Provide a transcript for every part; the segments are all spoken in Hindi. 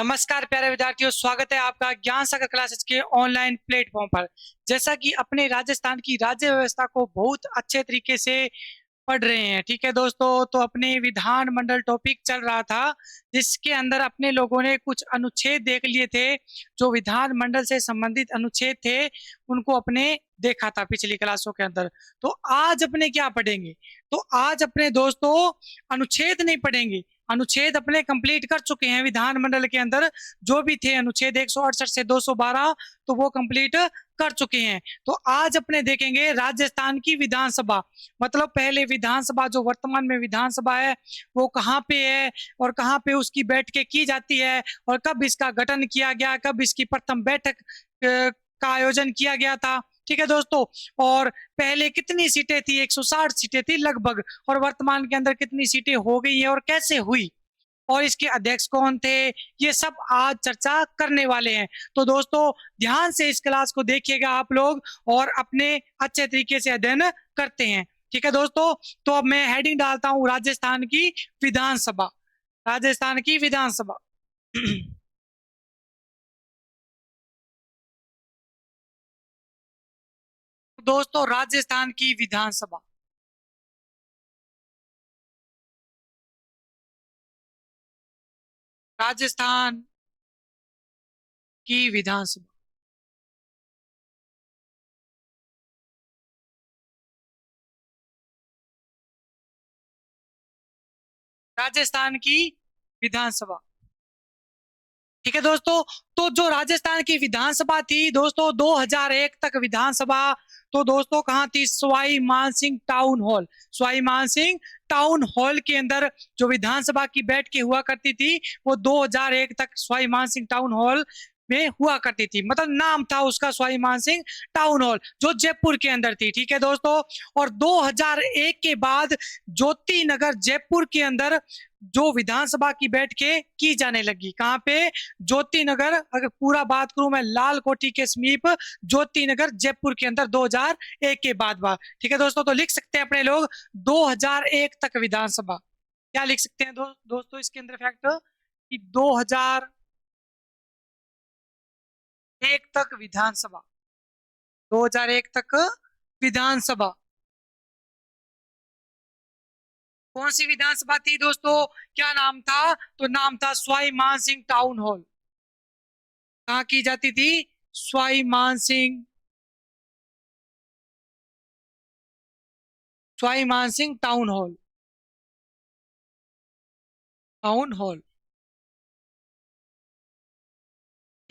नमस्कार प्यारे विद्यार्थियों, स्वागत है आपका ज्ञान सागर क्लासेस के ऑनलाइन प्लेटफॉर्म पर। जैसा कि अपने राजस्थान की राज्य व्यवस्था को बहुत अच्छे तरीके से पढ़ रहे हैं, ठीक है दोस्तों। तो अपने विधान मंडल टॉपिक चल रहा था, जिसके अंदर अपने लोगों ने कुछ अनुच्छेद देख लिए थे। जो विधान मंडल से संबंधित अनुच्छेद थे उनको अपने देखा था पिछली क्लासों के अंदर। तो आज अपने क्या पढ़ेंगे? तो आज अपने दोस्तों अनुच्छेद नहीं पढ़ेंगे, अनुच्छेद अपने कंप्लीट कर चुके हैं विधानमंडल के अंदर। जो भी थे अनुच्छेद 168 से 212, तो वो कंप्लीट कर चुके हैं। तो आज अपने देखेंगे राजस्थान की विधानसभा, मतलब पहले विधानसभा जो वर्तमान में विधानसभा है वो कहाँ पे है और कहाँ पे उसकी बैठकें की जाती है और कब इसका गठन किया गया, कब इसकी प्रथम बैठक का आयोजन किया गया था। ठीक है दोस्तों। और पहले कितनी सीटें थी? 160 सीटें थी लगभग। और वर्तमान के अंदर कितनी सीटें हो गई है और कैसे हुई, और इसके अध्यक्ष कौन थे, ये सब आज चर्चा करने वाले हैं। तो दोस्तों ध्यान से इस क्लास को देखिएगा आप लोग और अपने अच्छे तरीके से अध्ययन करते हैं। ठीक है दोस्तों। तो अब मैं हेडिंग डालता हूं राजस्थान की विधानसभा। राजस्थान की विधानसभा। दोस्तों राजस्थान की विधानसभा, राजस्थान की विधानसभा, राजस्थान की विधानसभा। ठीक है दोस्तों। तो जो राजस्थान की विधानसभा थी दोस्तों 2001 तक विधानसभा, तो दोस्तों कहाँ थी? Sawai Mansingh town hall. Sawai Mansingh town hall के अंदर जो विधानसभा की बैठकें हुआ करती थी वो 2001 तक सवाई मानसिंह टाउन हॉल में हुआ करती थी। मतलब नाम था उसका सवाई मानसिंह टाउन हॉल, जो जयपुर के अंदर थी। ठीक है दोस्तों। और 2001 के बाद ज्योति नगर जयपुर के अंदर जो विधानसभा की बैठकें की जाने लगी। कहाँ पे? ज्योति नगर। अगर पूरा बात करूं मैं, लाल कोठी के समीप ज्योति नगर जयपुर के अंदर 2001 के बाद। ठीक है दोस्तों। तो लिख सकते हैं अपने लोग 2001 तक विधानसभा। क्या लिख सकते हैं दोस्तों इसके अंदर फैक्ट कि 2001 तक विधानसभा, 2001 तक विधानसभा। कौन सी विधानसभा थी दोस्तों? क्या नाम था? तो नाम था सवाई मानसिंह टाउन हॉल। कहाँ की जाती थी? Sawai Mansingh, Sawai Mansingh town hall, town hall.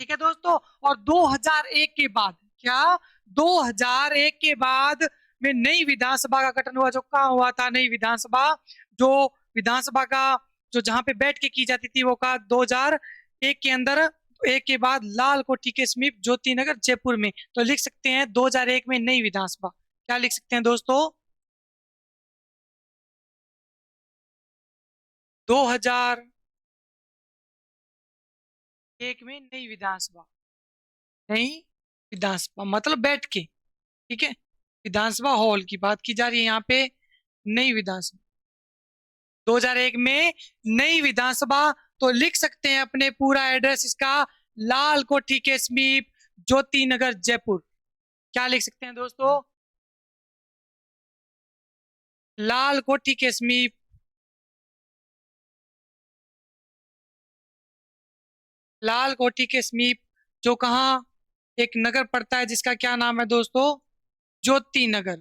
ठीक है दोस्तों। और 2001 के बाद क्या? 2001 के बाद में नई विधानसभा का गठन हुआ। जो कहाँ हुआ था? नई विधानसभा, जो विधानसभा का जो जहां पे बैठ के की जाती थी वो का 2001 के अंदर, एक के बाद लाल कोठी के समीप ज्योति नगर जयपुर में। तो लिख सकते हैं 2001 में नई विधानसभा। क्या लिख सकते हैं दोस्तों? 2001 में नई विधानसभा। नई विधानसभा मतलब बैठ के, ठीक है। विधानसभा हॉल की बात की जा रही है यहाँ पे। नई विधानसभा 2001 में नई विधानसभा। तो लिख सकते हैं अपने पूरा एड्रेस इसका, लाल कोठी के समीप ज्योति नगर जयपुर। क्या लिख सकते हैं दोस्तों? लाल कोठी के समीप, लाल कोठी के समीप जो कहाँ एक नगर पड़ता है जिसका क्या नाम है दोस्तों? ज्योति नगर।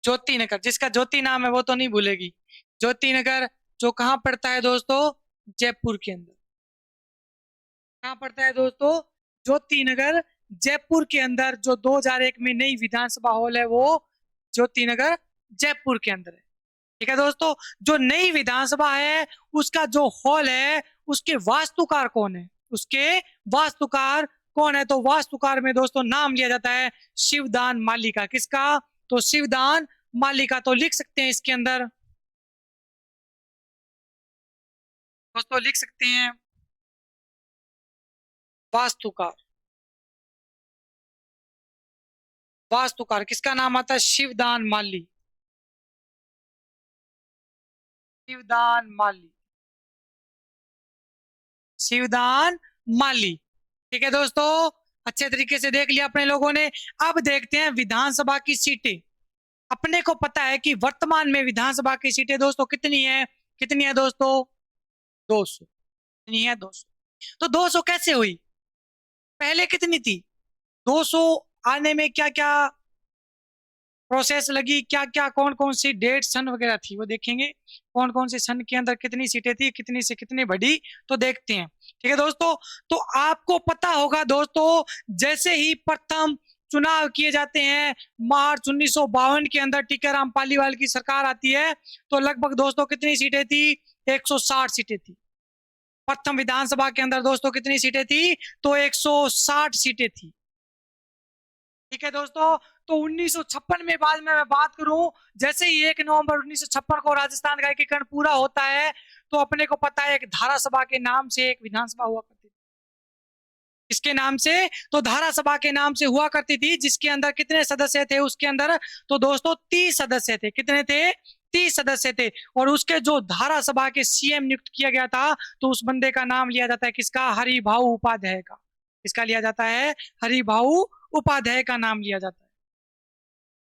ज्योति नगर, जिसका ज्योति नाम है वो तो नहीं भूलेगी। ज्योति नगर जो कहाँ पड़ता है दोस्तों? जयपुर के अंदर। कहाँ पड़ता है दोस्तों? ज्योति नगर जयपुर के अंदर। जो 2001 में नई विधानसभा हॉल है वो ज्योति नगर जयपुर के अंदर है। ठीक है दोस्तों। जो नई विधानसभा है उसका जो हॉल है उसके वास्तुकार कौन है? उसके वास्तुकार कौन है? तो वास्तुकार में दोस्तों नाम लिया जाता है शिवदान माली का। किसका? तो शिवदान माली का। तो लिख सकते हैं इसके अंदर दोस्तों, लिख सकते हैं वास्तुकार। वास्तुकार किसका नाम आता है? शिवदान माली। शिवदान माली। शिवदान माली। ठीक है दोस्तों, अच्छे तरीके से देख लिया अपने लोगों ने। अब देखते हैं विधानसभा की सीटें। अपने को पता है कि वर्तमान में विधानसभा की सीटें दोस्तों कितनी है, कितनी है दोस्तों, 200। कितनी है, 200। तो 200 कैसे हुई, पहले कितनी थी? 200 आने में क्या क्या प्रोसेस लगी, क्या क्या कौन कौन सी डेट सन वगैरह थी, वो देखेंगे। कौन कौन से सन के अंदर कितनी सीटें थी, कितनी से कितनी बढ़ी, तो देखते हैं। ठीक है दोस्तों, तो आपको पता होगा दोस्तों, जैसे ही प्रथम चुनाव किए जाते हैं मार्च 1952 के अंदर टीकाराम पालीवाल की सरकार आती है, तो लगभग दोस्तों कितनी सीटें थी, 160 सीटें थी। प्रथम विधानसभा के अंदर दोस्तों कितनी सीटें थी, तो 160 सीटें थी। ठीक है दोस्तों, तो 1956 में बाद में मैं बात करूं, जैसे ही 1 नवंबर 1956 को राजस्थान का एकीकरण पूरा होता है, तो अपने को पता है एक धारा सभा के नाम से एक विधानसभा हुआ करती थी। इसके नाम से, तो धारा सभा के नाम से हुआ करती थी, जिसके अंदर कितने सदस्य थे उसके अंदर, तो दोस्तों 30 सदस्य थे। कितने थे, 30 सदस्य थे। और उसके जो धारा सभा के सीएम नियुक्त किया गया था, तो उस बंदे का नाम लिया जाता है किसका, हरिभाऊ उपाध्याय का। किसका लिया जाता है, हरिभाऊ उपाध्याय का नाम लिया जाता है।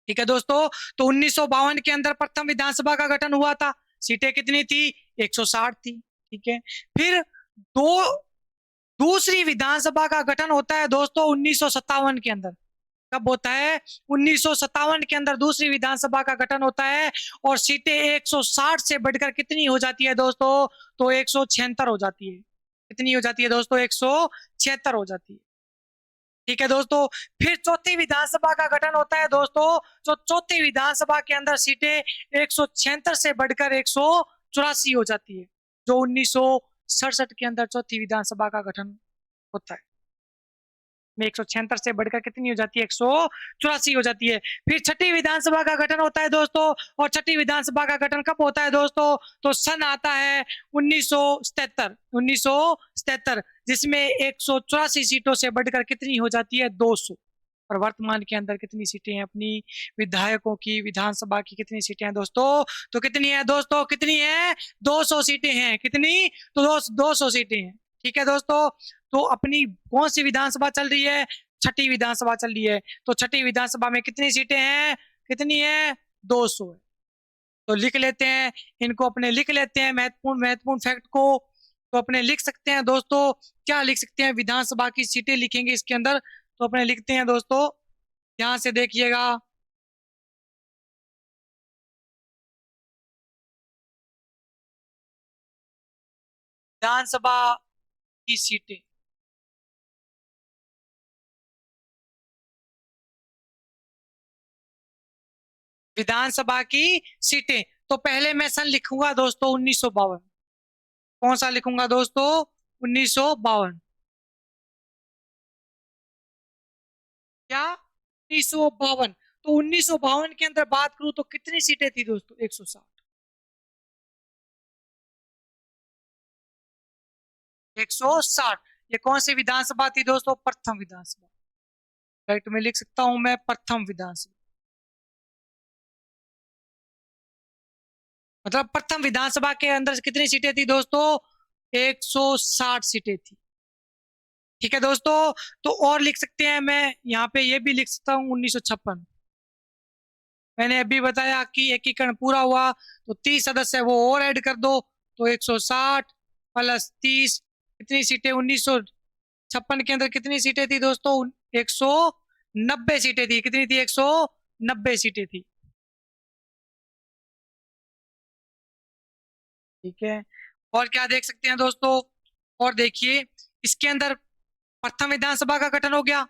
ठीक है दोस्तों, तो 1952 के अंदर प्रथम विधानसभा का गठन हुआ था। सीटें कितनी थी, 160 थी। ठीक है, फिर दो दूसरी विधानसभा का गठन होता है दोस्तों 1957 के अंदर। कब होता है, 1957 के अंदर दूसरी विधानसभा का गठन होता है, और सीटें 160 से बढ़कर कितनी हो जाती है दोस्तों, तो 176 हो जाती है। कितनी हो जाती है दोस्तों, 176 हो जाती है। ठीक है दोस्तों, फिर चौथी विधानसभा का गठन होता है दोस्तों, जो चौथी विधानसभा के अंदर सीटें 176 से बढ़कर 184 हो जाती है, जो 1967 के अंदर चौथी विधानसभा का गठन होता है। में 176 से बढ़कर कितनी हो जाती है, 184 हो जाती है। फिर छठी विधानसभा का गठन होता है दोस्तों, और छठी विधानसभा का गठन कब होता है दोस्तों, तो सन आता है 1977, जिसमें 184 सीटों से बढ़कर कितनी हो जाती है, 200। और वर्तमान के अंदर कितनी सीटें हैं अपनी विधायकों की, विधानसभा की कितनी सीटें हैं दोस्तों, तो कितनी है दोस्तों, कितनी है, 200 सीटें हैं। कितनी, तो 200 सीटें हैं। ठीक है दोस्तों, तो अपनी कौन सी विधानसभा चल रही है, छठी विधानसभा चल रही है। तो छठी विधानसभा में कितनी सीटें हैं, कितनी है, 200 है। तो लिख लेते हैं इनको, अपने लिख लेते हैं महत्वपूर्ण महत्वपूर्ण फैक्ट को। तो अपने लिख सकते हैं दोस्तों, क्या लिख सकते हैं, विधानसभा की सीटें लिखेंगे इसके अंदर। तो अपने लिखते हैं दोस्तों, ध्यान से देखिएगा। विधानसभा की सीटें, विधानसभा की सीटें। तो पहले मैं सन लिखूंगा दोस्तों 1952। कौन सा लिखूंगा दोस्तों, 1952। क्या, 1952। तो 1952 के अंदर बात करूं तो कितनी सीटें थी दोस्तों, 160। 160। ये कौन सी विधानसभा थी दोस्तों, प्रथम विधानसभा। राइट में लिख सकता हूं मैं, प्रथम विधानसभा। मतलब प्रथम विधानसभा के अंदर कितनी सीटें थी दोस्तों, 160 सीटें थी। ठीक है दोस्तों, तो और लिख सकते हैं, मैं यहाँ पे ये भी लिख सकता हूँ 1956। मैंने अभी बताया कि एकीकरण पूरा हुआ, तो 30 सदस्य वो और ऐड कर दो, तो 160 प्लस 30, कितनी सीटें, 1956 के अंदर कितनी सीटें थी दोस्तों, 190 सीटें थी। कितनी थी, 190 सीटें थी। ठीक है, और क्या देख सकते हैं दोस्तों, और देखिए इसके अंदर प्रथम विधानसभा का गठन हो गया।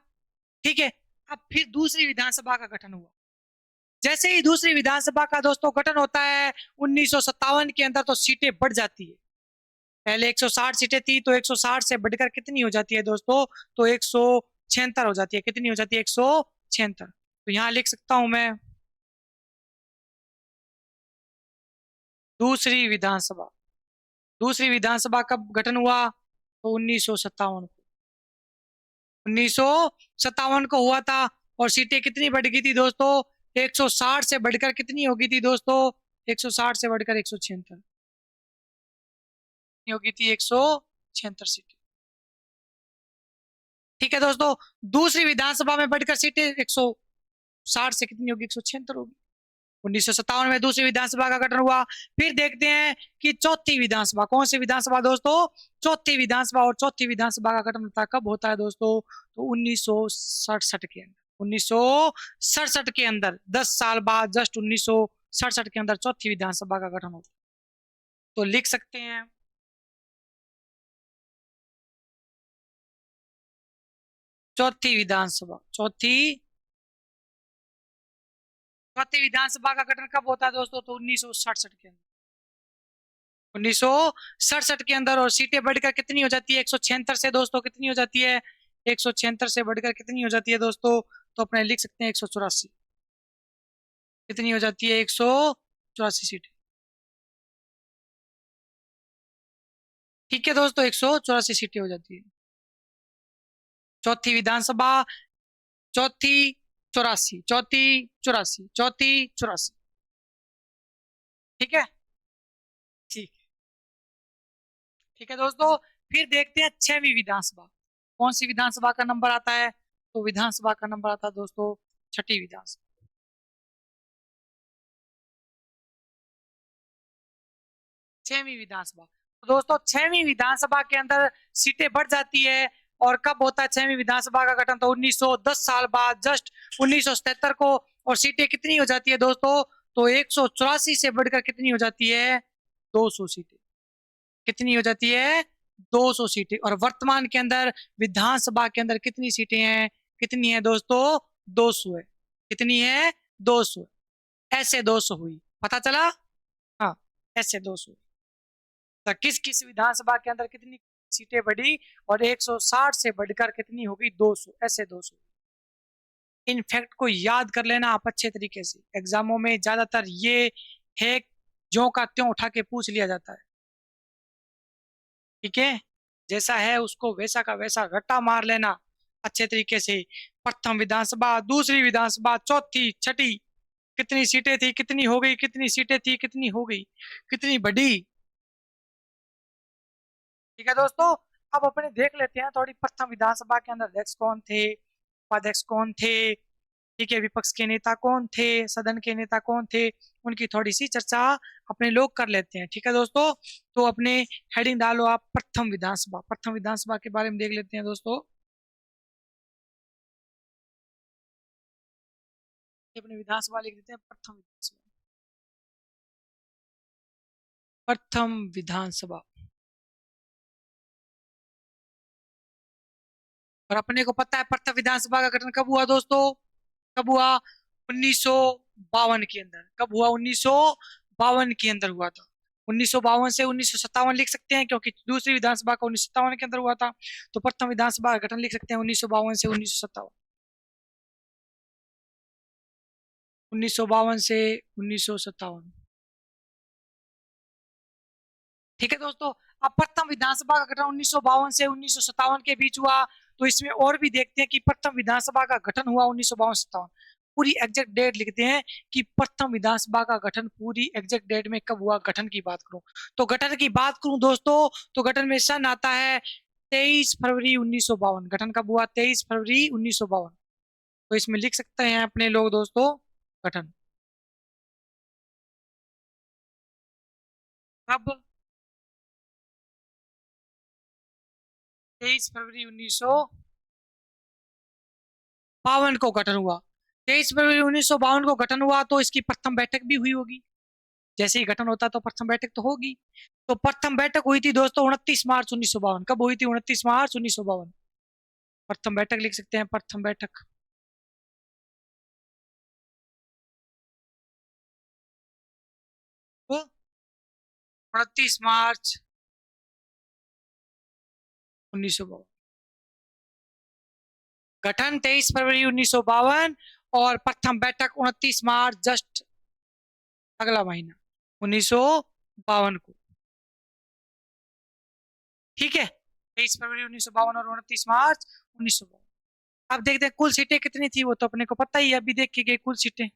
ठीक है, अब फिर दूसरी विधानसभा का गठन हुआ। जैसे ही दूसरी विधानसभा का दोस्तों गठन होता है 1957 के अंदर, तो सीटें बढ़ जाती है। पहले 160 सीटें थी, तो 160 से बढ़कर कितनी हो जाती है दोस्तों, तो 176 हो जाती है। कितनी हो जाती है, 176। तो यहाँ लिख सकता हूं मैं, दूसरी विधानसभा। दूसरी विधानसभा कब गठन हुआ, तो 1957 को। 1957 को हुआ था, और सीटें कितनी बढ़ गई थी दोस्तों, 160 से बढ़कर कितनी हो गई थी दोस्तों, 160 से बढ़कर 176 हो गई थी, 176। 76 सीटें। ठीक है दोस्तों, दूसरी विधानसभा में बढ़कर सीटें 160 से कितनी होगी, 176 होगी। 1957 में दूसरी विधानसभा का गठन हुआ। फिर देखते हैं कि चौथी विधानसभा, कौन सी विधानसभा दोस्तों, चौथी विधानसभा। और चौथी विधानसभा का गठन होता कब होता है दोस्तों, तो 1967 के अंदर। 1967 के अंदर 10 साल बाद, जस्ट 1967 के अंदर चौथी विधानसभा का गठन होता है। तो लिख सकते हैं चौथी विधानसभा, चौथी विधानसभा का गठन कब होता है दोस्तों, तो 1967 के अंदर। 1967 के अंदर। और सीटें बढ़कर कितनी हो जाती है, 176 से दोस्तों कितनी हो जाती है, 176 से बढ़कर कितनी हो जाती है दोस्तों, तो अपने लिख सकते हैं 184। कितनी हो जाती है, 184 सीटें। ठीक है दोस्तों, 184 सीटें हो जाती है चौथी विधानसभा। चौथी 84, चौथी 84, चौथी 84। ठीक है, ठीक। ठीक है दोस्तों, फिर देखते हैं छठवीं विधानसभा। कौन सी विधानसभा का नंबर आता है, तो विधानसभा का नंबर आता है दोस्तों छठी विधानसभा। छठवीं विधानसभा। तो दोस्तों छठवीं विधानसभा के अंदर सीटें बढ़ जाती है। और कब होता है छठवीं विधानसभा का गठन, तो 1910 साल बाद, जस्ट 1977 को। और सीटें कितनी हो जाती है दोस्तों, तो 184 से बढ़कर कितनी हो जाती है, 200 सीटें। कितनी हो जाती है, 200 सीटें। और वर्तमान के अंदर विधानसभा के अंदर कितनी सीटें हैं, कितनी है दोस्तों, 200 है। कितनी है, 200। ऐसे 200 हुई, पता चला। हाँ, ऐसे 200। तो किस किस विधानसभा के अंदर कितनी सीटें बढ़ी, और 160 से बढ़कर कितनी होगी, 200। ऐसे 200। इन फैक्ट को याद कर लेना आप अच्छे तरीके से। एग्जामों में ज्यादातर ये है, ज्यों का त्यों उठा के पूछ लिया जाता है। ठीक है, जैसा है उसको वैसा का वैसा रट्टा मार लेना अच्छे तरीके से। प्रथम विधानसभा, दूसरी विधानसभा, चौथी, छठी, कितनी सीटें थी, कितनी हो गई, कितनी सीटें थी, कितनी हो गई, कितनी बढ़ी। ठीक है दोस्तों, अब अपने देख लेते हैं थोड़ी प्रथम विधानसभा के अंदर अध्यक्ष कौन थे, उपाध्यक्ष कौन थे, ठीक है, विपक्ष के नेता कौन थे, सदन के नेता कौन थे, उनकी थोड़ी सी चर्चा अपने लोग कर लेते हैं। ठीक है दोस्तों, तो अपने हेडिंग डालो आप प्रथम विधानसभा। प्रथम विधानसभा के बारे में देख लेते हैं दोस्तों। अपने विधानसभा लिख देते हैं प्रथम विधानसभा। प्रथम विधानसभा। और अपने को पता है प्रथम विधानसभा का गठन कब हुआ दोस्तों, कब हुआ, 1952 के अंदर। कब हुआ, 1952 के अंदर हुआ था। 1952 से 1957 लिख सकते हैं, क्योंकि दूसरी विधानसभा का 1957 के अंदर हुआ था। तो प्रथम विधानसभा का गठन लिख सकते हैं 1952 से 1957। 1952 से 1957। ठीक है दोस्तों, अब प्रथम विधानसभा का गठन 1952 से 1957 के बीच हुआ। तो इसमें और भी देखते हैं कि प्रथम विधानसभा का गठन हुआ 1952-57। पूरी एग्जैक्ट डेट लिखते हैं कि प्रथम विधानसभा का गठन, पूरी एग्जैक्ट डेट में कब हुआ। गठन की बात करूं, तो गठन की बात करूं दोस्तों, तो गठन में सन आता है 23 फरवरी 1952। गठन कब हुआ, 23 फरवरी 1952। तो इसमें लिख सकते हैं अपने लोग दोस्तों गठन कब, 23 फरवरी 1952 को गठन हुआ। 23 फरवरी 1952 को गठन हुआ, तो इसकी प्रथम बैठक भी हुई होगी। जैसे ही गठन होता तो प्रथम बैठक तो होगी। तो प्रथम बैठक हुई थी दोस्तों 29 मार्च 1952। कब हुई थी, 29 मार्च 1952। प्रथम बैठक लिख सकते हैं, प्रथम बैठक। तो 29 मार्च 1952। गठन 23 फरवरी 1952। और प्रथम बैठक 29 मार्च, जस्ट अगला महीना, 1952 को। ठीक है, 23 फरवरी 1952 और 29 मार्च 1952। अब देखते हैं कुल सीटें कितनी थी, वो तो अपने को पता ही है। अभी देख के गए कुल सीटें,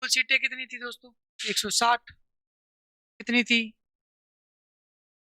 कुल सीटें कितनी थी दोस्तों, 160। कितनी थी,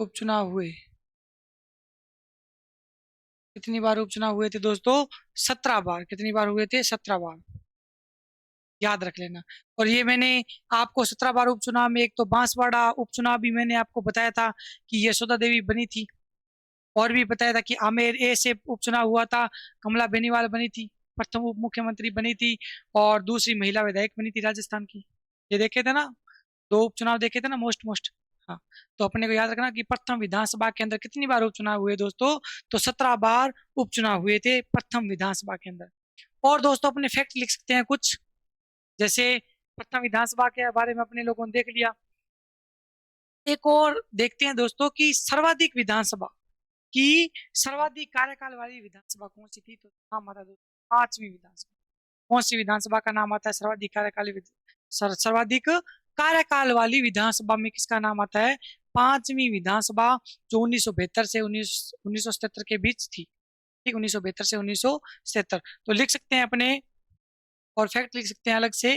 उपचुनाव हुए? कितनी बार उपचुनाव हुए थे दोस्तों? 17 बार। कितनी बार हुए थे? 17 बार। याद रख लेना। और ये मैंने आपको 17 बार उपचुनाव में, एक तो बांसवाड़ा उपचुनाव भी मैंने आपको बताया था कि यशोदा देवी बनी थी, और भी बताया था कि आमेर ए से उपचुनाव हुआ था, कमला बेनीवाल बनी थी, प्रथम उप मुख्यमंत्री बनी थी, और दूसरी महिला विधायक बनी थी राजस्थान की। ये देखे थे ना, दो उपचुनाव देखे थे ना, मोस्ट मोस्ट। हाँ, तो अपने को याद रखना कि प्रथम विधानसभा के अंदर कितनी बार उपचुनाव हुए दोस्तों? तो 17 बार उपचुनाव हुए थे प्रथम विधानसभा के अंदर। और दोस्तों अपने फैक्ट लिख सकते हैं कुछ, जैसे प्रथम विधानसभा के बारे में अपने लोगों ने देख लिया। एक और देखते हैं दोस्तों कि सर्वाधिक विधानसभा की सर्वाधिक कार्यकाल वाली विधानसभा कौन सी थी? तो नाम आता है दोस्तों 5वीं विधानसभा। कौन सी विधानसभा का नाम आता है सर्वाधिक कार्यकाली सर्वाधिक कार्यकाल वाली विधानसभा में किसका नाम आता है? 5वीं विधानसभा, जो 1972 से 1977 के बीच थी। ठीक, 1972 से 1977। तो लिख सकते हैं अपने, और फैक्ट लिख सकते हैं अलग से।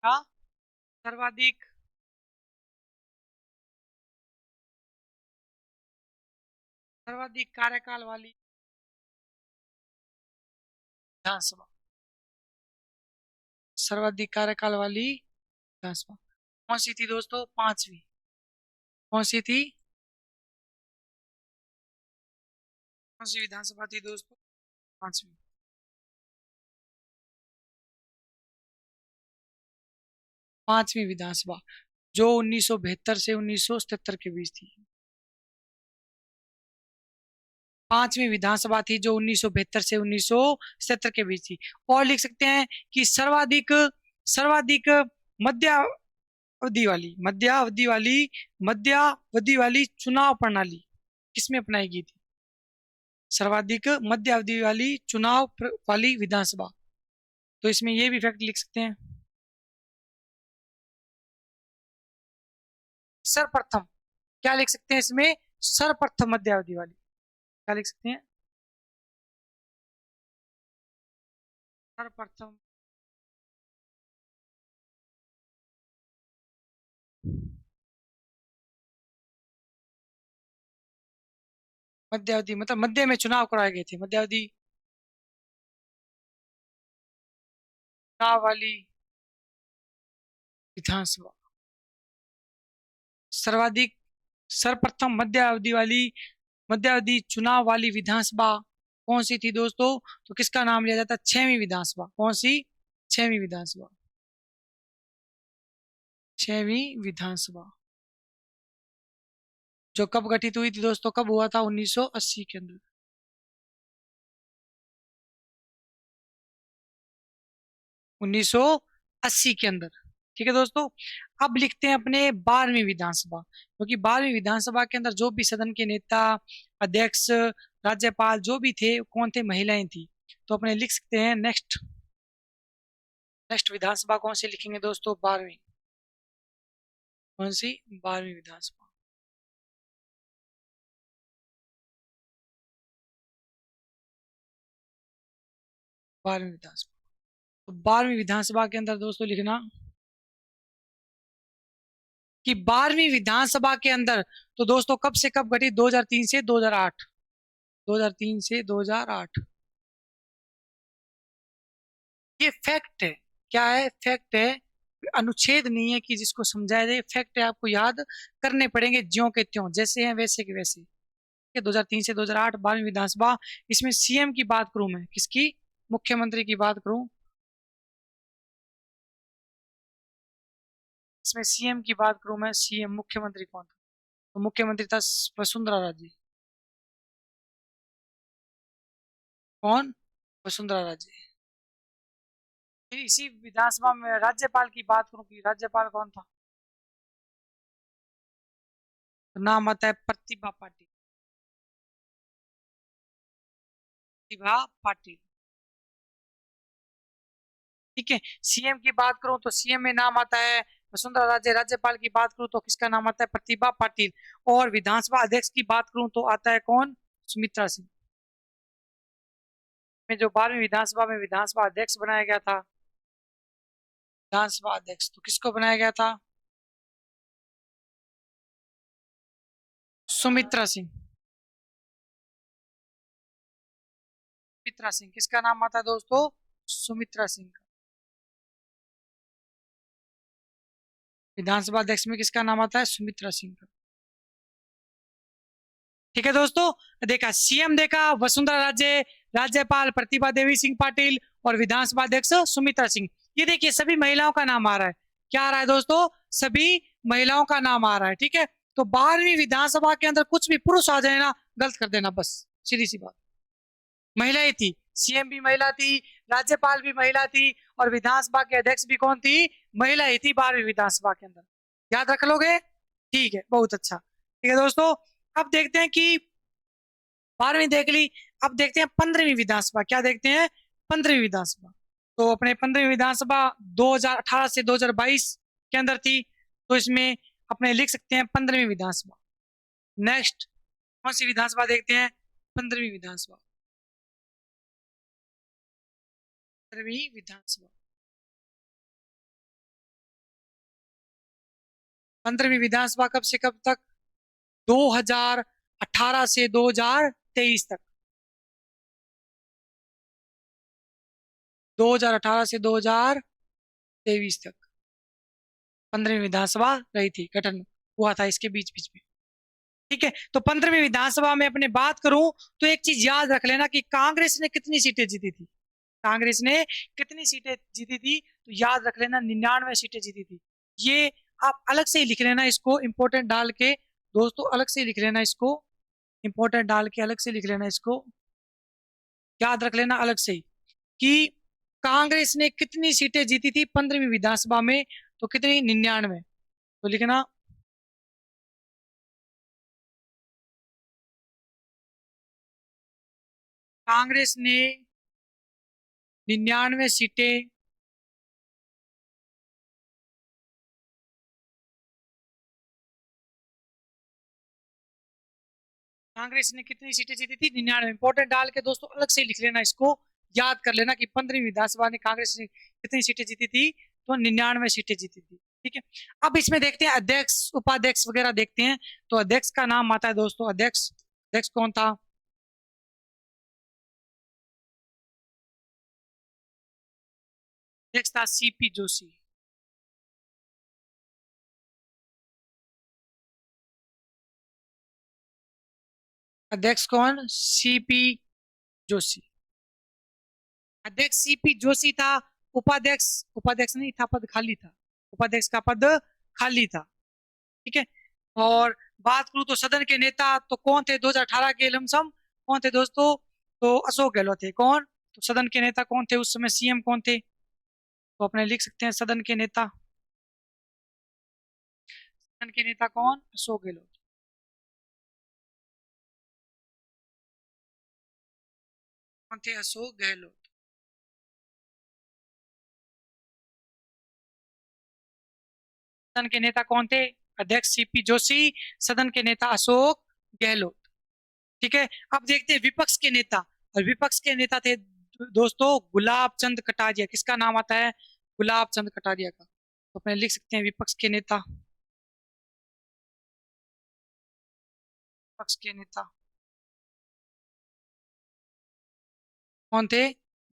हाँ, सर्वाधिक सर्वाधिक कार्यकाल वाली विधानसभा, सर्वाधिक कार्यकाल वाली विधानसभा कौन सी थी दोस्तों? 5वीं। कौन सी थी? कौन सी विधानसभा थी दोस्तों? 5वीं। 5वीं विधानसभा, जो 1972 से 1977 के बीच थी। 5वीं विधानसभा थी जो 1972 से 1977 के बीच थी। और लिख सकते हैं कि सर्वाधिक सर्वाधिक मध्यावधि वाली चुनाव प्रणाली किसमें अपनाई गई थी? सर्वाधिक मध्यावधि वाली वाली विधानसभा। तो इसमें ये भी फैक्ट लिख सकते हैं। सर्वप्रथम, क्या लिख सकते हैं इसमें? सर्वप्रथम मध्यावधि वाली, क्या लिख सकते हैं? सर्वप्रथम मध्यावधि, मतलब मध्य में चुनाव कराए गए थे, मध्यावधि चुनाव वाली विधानसभा। सर्वाधिक सर्वप्रथम मध्यावधि चुनाव वाली विधानसभा कौन सी थी दोस्तों? तो किसका नाम लिया जाता है? 6वीं विधानसभा। कौन सी? 6वीं विधानसभा। 6वीं विधानसभा, जो कब गठित हुई थी दोस्तों? कब हुआ था? 1980 के अंदर। 1980 के अंदर। ठीक है दोस्तों। अब लिखते हैं अपने 12वीं विधानसभा, क्योंकि 12वीं विधानसभा के अंदर जो भी सदन के नेता, अध्यक्ष, राज्यपाल जो भी थे, कौन थे? महिलाएं थी। तो अपने लिख सकते हैं नेक्स्ट, नेक्स्ट विधानसभा कौन सी लिखेंगे दोस्तों? 12वीं। कौन सी? 12वीं विधानसभा। 12वीं विधानसभा। तो 12वीं विधानसभा के अंदर दोस्तों लिखना कि 12वीं विधानसभा के अंदर, तो दोस्तों कब से कब गठित? 2003 से 2008। 2003 से 2008। ये फैक्ट है। क्या है? फैक्ट है, अनुच्छेद नहीं है कि जिसको समझाया जाए। फैक्ट है, आपको याद करने पड़ेंगे ज्यों के त्यों, जैसे हैं वैसे के वैसे। ठीक है, 2003 से 2008 12वीं विधानसभा। इसमें सीएम की बात करूं मैं, किसकी? मुख्यमंत्री की बात करूं, इसमें सीएम की बात करूं मैं, सीएम मुख्यमंत्री कौन था? तो मुख्यमंत्री था वसुंधरा राजे। कौन? वसुंधरा राजे। फिर इसी विधानसभा में राज्यपाल की बात करूं कि राज्यपाल कौन था? तो नाम आता है प्रतिभा पाटिल। प्रतिभा पाटिल। ठीक है। सीएम की बात करूं तो सीएम में नाम आता है वसुंधरा राजे। राज्यपाल की बात करूं तो किसका नाम आता है? प्रतिभा पाटिल। और विधानसभा अध्यक्ष की बात करूं तो आता है कौन? सुमित्रा सिंह। में जो 12वीं विधानसभा में विधानसभा अध्यक्ष बनाया गया था, विधानसभा अध्यक्ष तो किसको बनाया गया था? सुमित्रा सिंह। सुमित्रा सिंह किसका नाम आता है दोस्तों? सुमित्रा सिंह का। विधानसभा अध्यक्ष में किसका नाम आता है? सुमित्रा सिंह का। ठीक है दोस्तों, देखा सीएम, देखा वसुंधरा राजे, राज्यपाल प्रतिभा देवी सिंह पाटिल और विधानसभा अध्यक्ष सुमित्रा सिंह। ये देखिए सभी महिलाओं का नाम आ रहा है। क्या आ रहा है दोस्तों? सभी महिलाओं का नाम आ रहा है। ठीक है, तो 12वीं विधानसभा के अंदर कुछ भी पुरुष आ जाए ना, गलत कर देना, बस सीधी सी बात। महिलाएं थी, सीएम भी महिला थी, राज्यपाल भी महिला थी और विधानसभा के अध्यक्ष भी कौन थी? महिला ही थी 12वीं विधानसभा के अंदर। याद रख लोगे? ठीक है, बहुत अच्छा। ठीक है दोस्तों, अब देखते हैं कि 12वीं देख ली, अब देखते हैं 15वीं विधानसभा। क्या देखते हैं? 15वीं विधानसभा। तो अपने 15वीं विधानसभा 2018 से 2022 के अंदर थी, तो इसमें अपने लिख सकते हैं 15वीं विधानसभा। नेक्स्ट कौन सी विधानसभा देखते हैं? 15वीं विधानसभा। 15वीं विधानसभा। 15वीं विधानसभा कब से कब तक? 2018 से 2023 तक। 2018 से 2023 तक 15वीं विधानसभा रही थी, गठन हुआ था इसके बीच बीच में। ठीक है, तो 15वीं विधानसभा में अपने बात करूं तो एक चीज याद रख लेना कि कांग्रेस ने कितनी सीटें जीती थी। कांग्रेस ने कितनी सीटें जीती थी? तो याद रख लेना 99 सीटें जीती थी। ये आप अलग से ही लिख लेना इसको, इंपोर्टेंट डाल के दोस्तों, अलग से लिख लेना इसको, इंपोर्टेंट डाल के अलग से लिख लेना इसको, याद रख लेना अलग से ही कि कांग्रेस ने कितनी सीटें जीती थी 15वीं विधानसभा में। तो कितनी? 99। तो लिखना कांग्रेस ने 99 सीटें कांग्रेस ने कितनी सीटें जीती थी? 99। इंपोर्टेंट डाल के दोस्तों अलग से लिख लेना इसको, याद कर लेना कि 15वीं विधानसभा ने कांग्रेस ने कितनी सीटें जीती थी? तो 99 सीटें जीती थी। ठीक है, अब इसमें देखते हैं अध्यक्ष उपाध्यक्ष वगैरह देखते हैं। तो अध्यक्ष का नाम आता है दोस्तों, अध्यक्ष, अध्यक्ष कौन था? अध्यक्ष था सीपी जोशी। अध्यक्ष कौन? सीपी जोशी। अध्यक्ष सीपी जोशी था। उपाध्यक्ष, उपाध्यक्ष नहीं था, पद खाली था। उपाध्यक्ष का पद खाली था। ठीक है, और बात करूं तो सदन के नेता तो कौन थे 2018 के लमसम? कौन थे दोस्तों? तो अशोक गहलोत थे। कौन? तो सदन के नेता कौन थे उस समय? सीएम कौन थे? तो अपने लिख सकते हैं सदन के नेता। सदन के नेता कौन? अशोक गहलोत। कौन थे? अशोक गहलोत। सदन के नेता कौन थे? अध्यक्ष सीपी जोशी, सदन के नेता अशोक गहलोत। ठीक है, अब देखते हैं विपक्ष के नेता। और विपक्ष के नेता थे दोस्तों गुलाब चंद कटारिया। किसका नाम आता है? गुलाब चंद कटारिया का। तो अपने लिख सकते हैं विपक्ष के नेता। विपक्ष के नेता कौन थे?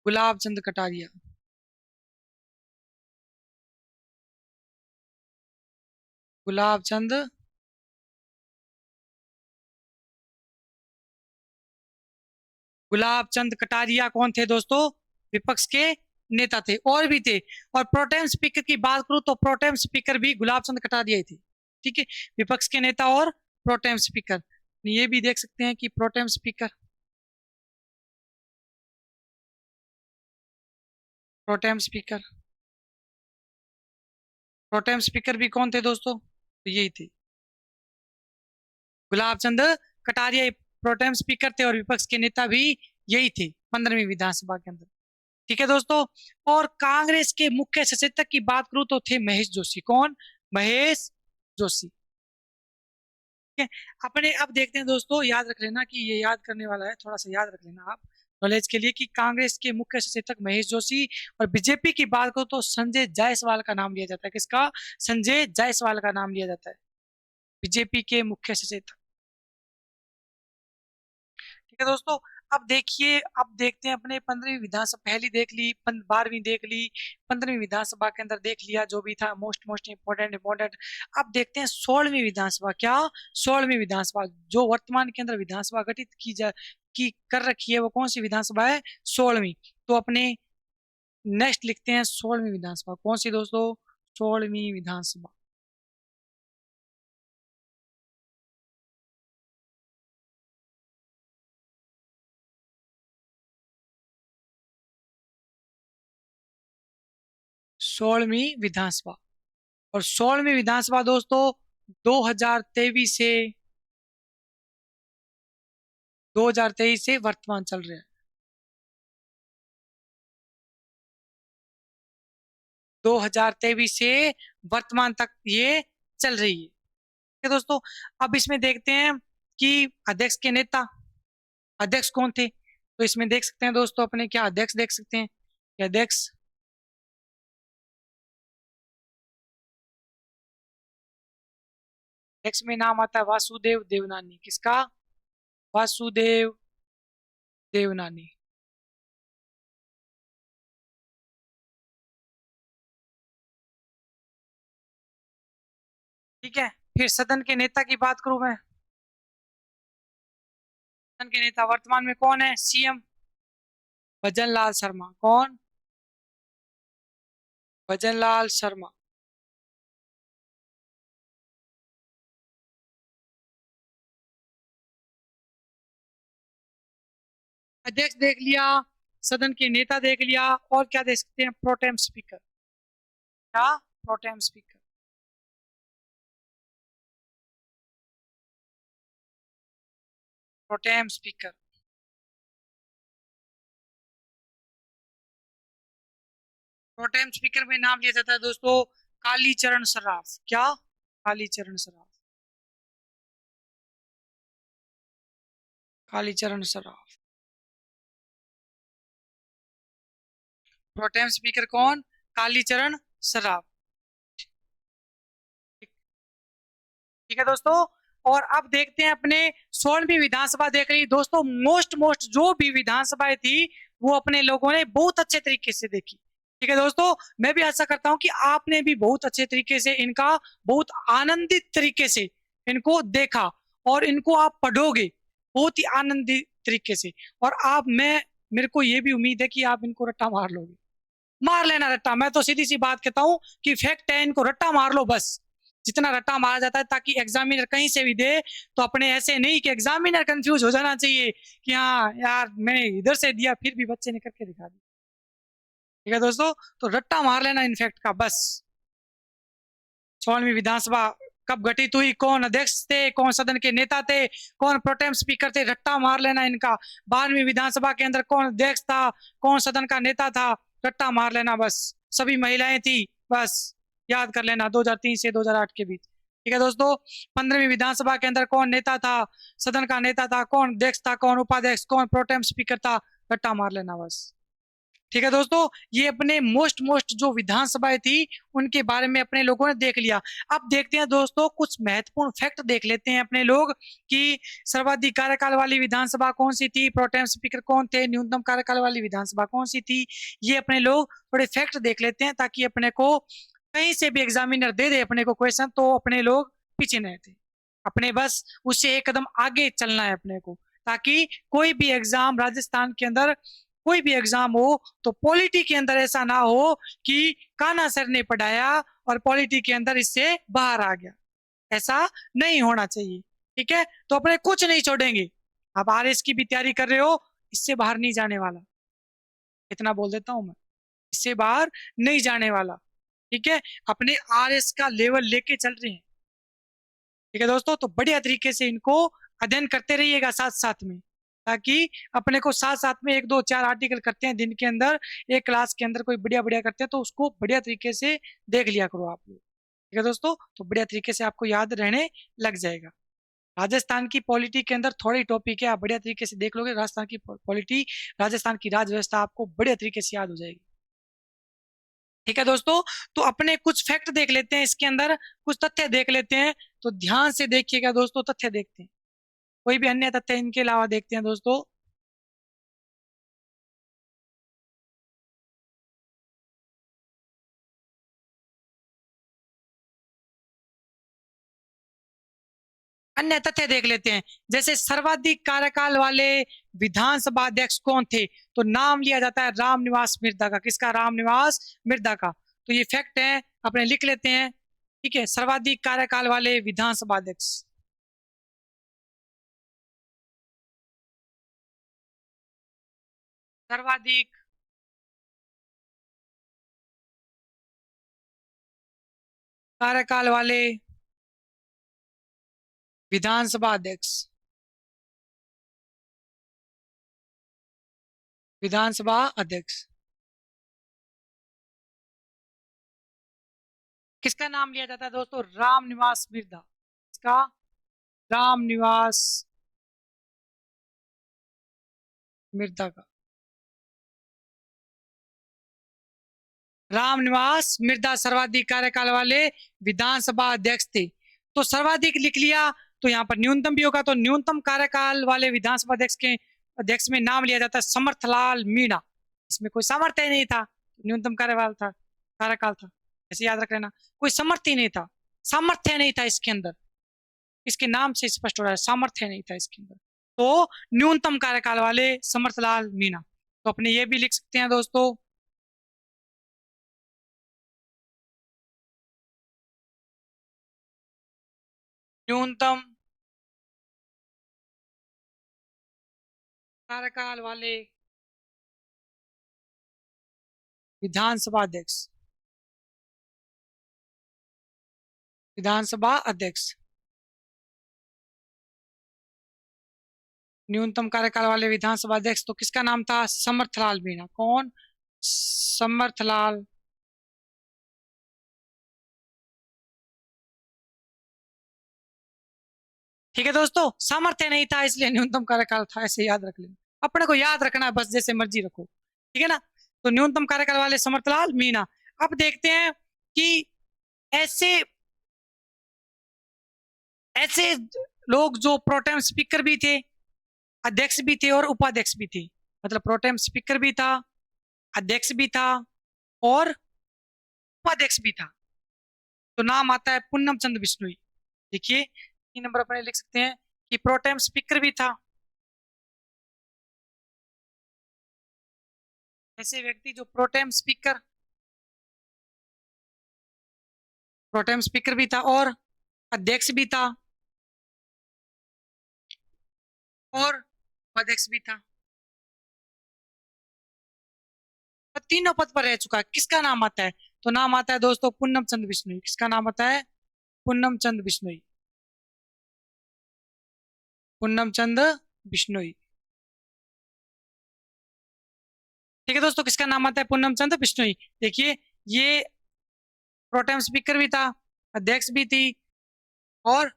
गुलाब चंद कटारिया। गुलाब चंद गुलाब चंद कटारिया कौन थे दोस्तों? विपक्ष के नेता थे। और भी थे, और प्रोटेम स्पीकर की बात करूं तो प्रोटेम स्पीकर भी गुलाब चंद कटारिया ही थे। ठीक है, विपक्ष के नेता और प्रोटेम स्पीकर। ये भी देख सकते हैं कि pro tem speaker, pro tem speaker, pro tem speaker भी कौन थे दोस्तों? तो यही थे, गुलाब चंद कटारिया प्रोटेम स्पीकर थे और विपक्ष के नेता भी यही थे 15वीं विधानसभा के अंदर। ठीक है दोस्तों, और कांग्रेस के मुख्य सचेतक की बात करूं तो थे महेश जोशी। कौन? महेश जोशी। ठीक है, अपने अब देखते हैं दोस्तों, याद रख लेना कि ये याद करने वाला है, थोड़ा सा याद रख लेना आप नॉलेज के लिए कि कांग्रेस के मुख्य सचेतक महेश जोशी। और बीजेपी की बात करो तो संजय जायसवाल का नाम लिया जाता है। किसका? संजय जायसवाल का नाम लिया जाता है बीजेपी के मुख्य सचेतक। ठीक है दोस्तों। अब देखिए, अब देखते हैं अपने 15वीं विधानसभा, पहली देख ली, 12वीं देख ली, 15वीं विधानसभा के अंदर देख लिया जो भी था मोस्ट मोस्ट इम्पोर्टेंट। अब देखते हैं 16वीं विधानसभा, क्या 16वीं विधानसभा जो वर्तमान के अंदर विधानसभा गठित की कर रखी है, वो कौन सी विधानसभा है? 16वीं। तो अपने नेक्स्ट लिखते हैं 16वीं विधानसभा, कौन सी दोस्तों? 16वीं विधानसभा। 16वीं विधानसभा। और 16वीं विधानसभा दोस्तों 2023 से 2023 से वर्तमान चल रहे हैं। 2023 से वर्तमान तक ये चल रही है। ठीक है दोस्तों। अब इसमें देखते हैं कि अध्यक्ष के नेता, अध्यक्ष कौन थे? तो इसमें देख सकते हैं दोस्तों अपने, क्या अध्यक्ष देख सकते हैं कि अध्यक्ष, अध्यक्ष में नाम आता है वासुदेव देवनानी। किसका? वासुदेव देवनानी। ठीक है। फिर सदन के नेता की बात करूं मैं, सदन के नेता वर्तमान में कौन है? सीएम भजन लाल शर्मा। कौन? भजन लाल शर्मा। अध्यक्ष देख लिया, सदन के नेता देख लिया, और क्या देख सकते हैं? Pro tem speaker. क्या? Pro tem speaker. Pro tem speaker. Pro tem speaker में नाम लिया जाता है दोस्तों कालीचरण सराफ। क्या? कालीचरण सराफ। कालीचरण सराफ। प्रोटेम स्पीकर कौन? कालीचरण सराफ। ठीक है दोस्तों। और अब देखते हैं अपने 16वीं विधानसभा देख रही दोस्तों, मोस्ट मोस्ट जो भी विधानसभाएं थी वो अपने लोगों ने बहुत अच्छे तरीके से देखी। ठीक है दोस्तों। मैं भी आशा करता हूं कि आपने भी बहुत अच्छे तरीके से इनका, बहुत आनंदित तरीके से इनको देखा, और इनको आप पढ़ोगे बहुत ही आनंदित तरीके से। और आप, मैं, मेरे को ये भी उम्मीद है कि आप इनको रट्टा मार लोगे। मार लेना रट्टा, मैं तो सीधी सी बात कहता हूँ कि फैक्ट है, इनको रट्टा मार लो बस, जितना रट्टा मारा जाता है, ताकि एग्जामिनर कहीं से भी दे तो अपने ऐसे नहीं कि एग्जामिनर कंफ्यूज हो जाना चाहिए कि हाँ यार मैंने इधर से दिया फिर भी बच्चे ने करके दिखा दिया। ठीक है दोस्तों। तो रट्टा मार लेना इनफैक्ट का बस। 16वीं विधानसभा कब गठित हुई, कौन अध्यक्ष थे, कौन सदन के नेता थे, कौन प्रोटेम स्पीकर थे, रट्टा मार लेना इनका। 12वीं विधानसभा के अंदर कौन अध्यक्ष था, कौन सदन का नेता था, रट्टा मार लेना बस। सभी महिलाएं थी, बस याद कर लेना 2003 से 2008 के बीच। ठीक है दोस्तों। 15वीं विधानसभा के अंदर कौन नेता था, सदन का नेता था, कौन अध्यक्ष था, कौन उपाध्यक्ष, कौन प्रोटेम स्पीकर था, रट्टा मार लेना बस। ठीक है दोस्तों। ये अपने मोस्ट मोस्ट जो विधानसभाएं थी उनके बारे में अपने लोगों ने देख लिया। अब देखते हैं दोस्तों कुछ महत्वपूर्ण फैक्ट देख लेते हैं अपने लोग कि सर्वाधिक कार्यकाल वाली विधानसभा कौन सी थी, प्रोटेम स्पीकर कौन थे, न्यूनतम कार्यकाल वाली विधानसभा कौन सी थी। ये अपने लोग थोड़े फैक्ट देख लेते हैं, ताकि अपने को कहीं से भी एग्जामिनर दे दे अपने को क्वेश्चन तो अपने लोग पीछे नहीं थे, अपने बस उससे एक कदम आगे चलना है अपने को, ताकि कोई भी एग्जाम राजस्थान के अंदर, कोई भी एग्जाम हो तो पॉलिटी के अंदर ऐसा ना हो कि कान्हा सर ने पढ़ाया और पॉलिटी के अंदर इससे बाहर आ गया, ऐसा नहीं होना चाहिए। ठीक है। तो अपने कुछ नहीं छोड़ेंगे। आप आरएस की भी तैयारी कर रहे हो, इससे बाहर नहीं जाने वाला, इतना बोल देता हूं मैं, इससे बाहर नहीं जाने वाला। ठीक है। अपने आरएस का लेवल लेके चल रहे हैं। ठीक है दोस्तों। तो बढ़िया तरीके से इनको अध्ययन करते रहिएगा साथ साथ में, ताकि अपने को साथ साथ में एक दो चार आर्टिकल करते हैं दिन के अंदर, एक क्लास के अंदर कोई बढ़िया बढ़िया करते हैं तो उसको बढ़िया तरीके से देख लिया करो आप लोग। ठीक है दोस्तों। तो बढ़िया तरीके से आपको याद रहने लग जाएगा। राजस्थान की पॉलिटी के अंदर थोड़ी टॉपिक है, आप बढ़िया तरीके से देख लोगे राजस्थान की पॉलिटी, राजस्थान की राज व्यवस्था आपको बढ़िया तरीके से याद हो जाएगी। ठीक है दोस्तों। तो अपने कुछ फैक्ट देख लेते हैं इसके अंदर, कुछ तथ्य देख लेते हैं, तो ध्यान से देखिएगा दोस्तों, तथ्य देखते हैं। कोई भी अन्य तथ्य इनके अलावा देखते हैं दोस्तों। अन्य तथ्य देख लेते हैं। जैसे सर्वाधिक कार्यकाल वाले विधानसभा अध्यक्ष कौन थे, तो नाम लिया जाता है रामनिवास मिर्धा का। किसका? रामनिवास मिर्धा का। तो ये फैक्ट है, अपने लिख लेते हैं। ठीक है, सर्वाधिक कार्यकाल वाले विधानसभा अध्यक्ष। सर्वाधिक कार्यकाल वाले विधानसभा अध्यक्ष। विधानसभा अध्यक्ष किसका नाम लिया जाता है दोस्तों? रामनिवास मिर्धा। किसका? रामनिवास मिर्धा का। रामनिवास मिर्धा सर्वाधिक कार्यकाल वाले विधानसभा अध्यक्ष थे। तो सर्वाधिक लिख लिया, तो यहाँ पर न्यूनतम भी होगा। तो न्यूनतम कार्यकाल वाले विधानसभा अध्यक्ष के अध्यक्ष में नाम लिया जाता है समर्थलाल मीणा। इसमें कोई सामर्थ्य नहीं था, न्यूनतम कार्यकाल था। ऐसे याद रख लेना, कोई सामर्थ्य नहीं था, सामर्थ्य नहीं था इसके अंदर। इसके नाम से स्पष्ट हो रहा है, सामर्थ्य नहीं था इसके अंदर। तो न्यूनतम कार्यकाल वाले समर्थलाल मीणा। तो अपने ये भी लिख सकते हैं दोस्तों। न्यूनतम कार्यकाल वाले विधानसभा अध्यक्ष। विधानसभा अध्यक्ष न्यूनतम कार्यकाल वाले विधानसभा अध्यक्ष, तो किसका नाम था? समर्थलाल मीणा। कौन? समर्थलाल ठीक है दोस्तों, सामर्थ्य नहीं था इसलिए न्यूनतम कार्यकाल था, ऐसे याद रख लेना। अपने को याद रखना है बस, जैसे मर्जी रखो। ठीक है ना? तो न्यूनतम कार्यकाल वाले समर्थलाल मीणा। अब देखते हैं कि ऐसे ऐसे लोग जो प्रोटेम स्पीकर भी थे, अध्यक्ष भी थे और उपाध्यक्ष भी थे। मतलब प्रोटेम स्पीकर भी था, अध्यक्ष भी था और उपाध्यक्ष भी था। तो नाम आता है पुन्नम चंद्र बिश्नोई। देखिए 3 नंबर पर लिख सकते हैं कि प्रोटेम स्पीकर भी था, ऐसे व्यक्ति जो प्रोटेम स्पीकर भी था और अध्यक्ष भी था और उपाध्यक्ष भी था। तो तीनों पद पर रह चुका है। किसका नाम आता है? तो नाम आता है दोस्तों पुन्नम चंद्र बिश्नोई। किसका नाम आता है? पुन्नम चंद्र बिश्नोई। पुन्नम चंद्र बिश्नोई। ठीक है दोस्तों, किसका नाम आता है? पूनम चंद बिश्नोई। देखिए ये प्रोटेम स्पीकर भी था, अध्यक्ष भी थी और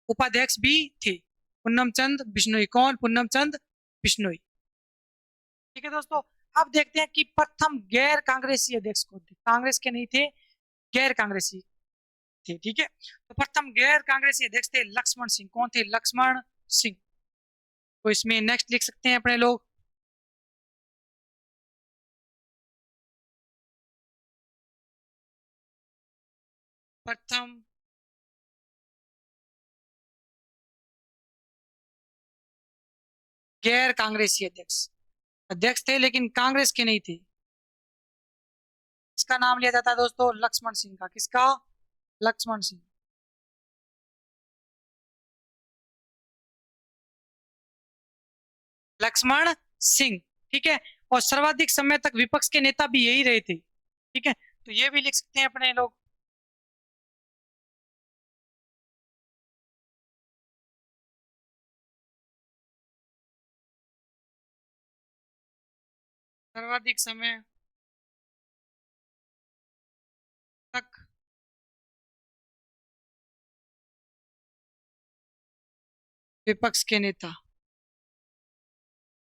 उपाध्यक्ष भी थे। पूनम चंद बिश्नोई। कौन? पूनम चंद बिश्नोई। ठीक है दोस्तों, अब देखते हैं कि प्रथम गैर कांग्रेसी अध्यक्ष कौन थे। कांग्रेस के नहीं थे, गैर कांग्रेसी थे। ठीक है, तो प्रथम गैर कांग्रेसी अध्यक्ष थे लक्ष्मण सिंह। कौन थे? लक्ष्मण सिंह। तो इसमें नेक्स्ट लिख सकते हैं अपने लोग। प्रथम गैर कांग्रेसी अध्यक्ष, अध्यक्ष थे लेकिन कांग्रेस के नहीं थे। इसका नाम लिया जाता है दोस्तों लक्ष्मण सिंह का। किसका? लक्ष्मण सिंह। लक्ष्मण सिंह। ठीक है, और सर्वाधिक समय तक विपक्ष के नेता भी यही रहे थे। ठीक है, तो ये भी लिख सकते हैं अपने लोग। सर्वाधिक समय तक विपक्ष के नेता।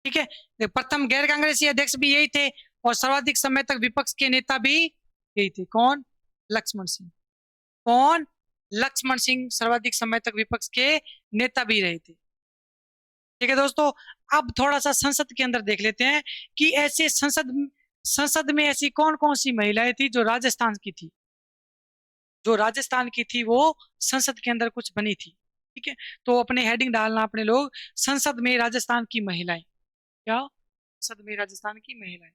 ठीक है, प्रथम गैर कांग्रेसी अध्यक्ष भी यही थे और सर्वाधिक समय तक विपक्ष के नेता भी यही थे। कौन? लक्ष्मण सिंह। कौन? लक्ष्मण सिंह सर्वाधिक समय तक विपक्ष के नेता भी रहे थे। ठीक है दोस्तों। अब थोड़ा सा संसद के अंदर देख लेते हैं कि ऐसे संसद संसद में ऐसी कौन कौन सी महिलाएं थी जो राजस्थान की थी। जो राजस्थान की थी वो संसद के अंदर कुछ बनी थी। ठीक है, तो अपने हेडिंग डालना अपने लोग, संसद में राजस्थान की महिलाएं। क्या? संसद में राजस्थान की महिलाएं।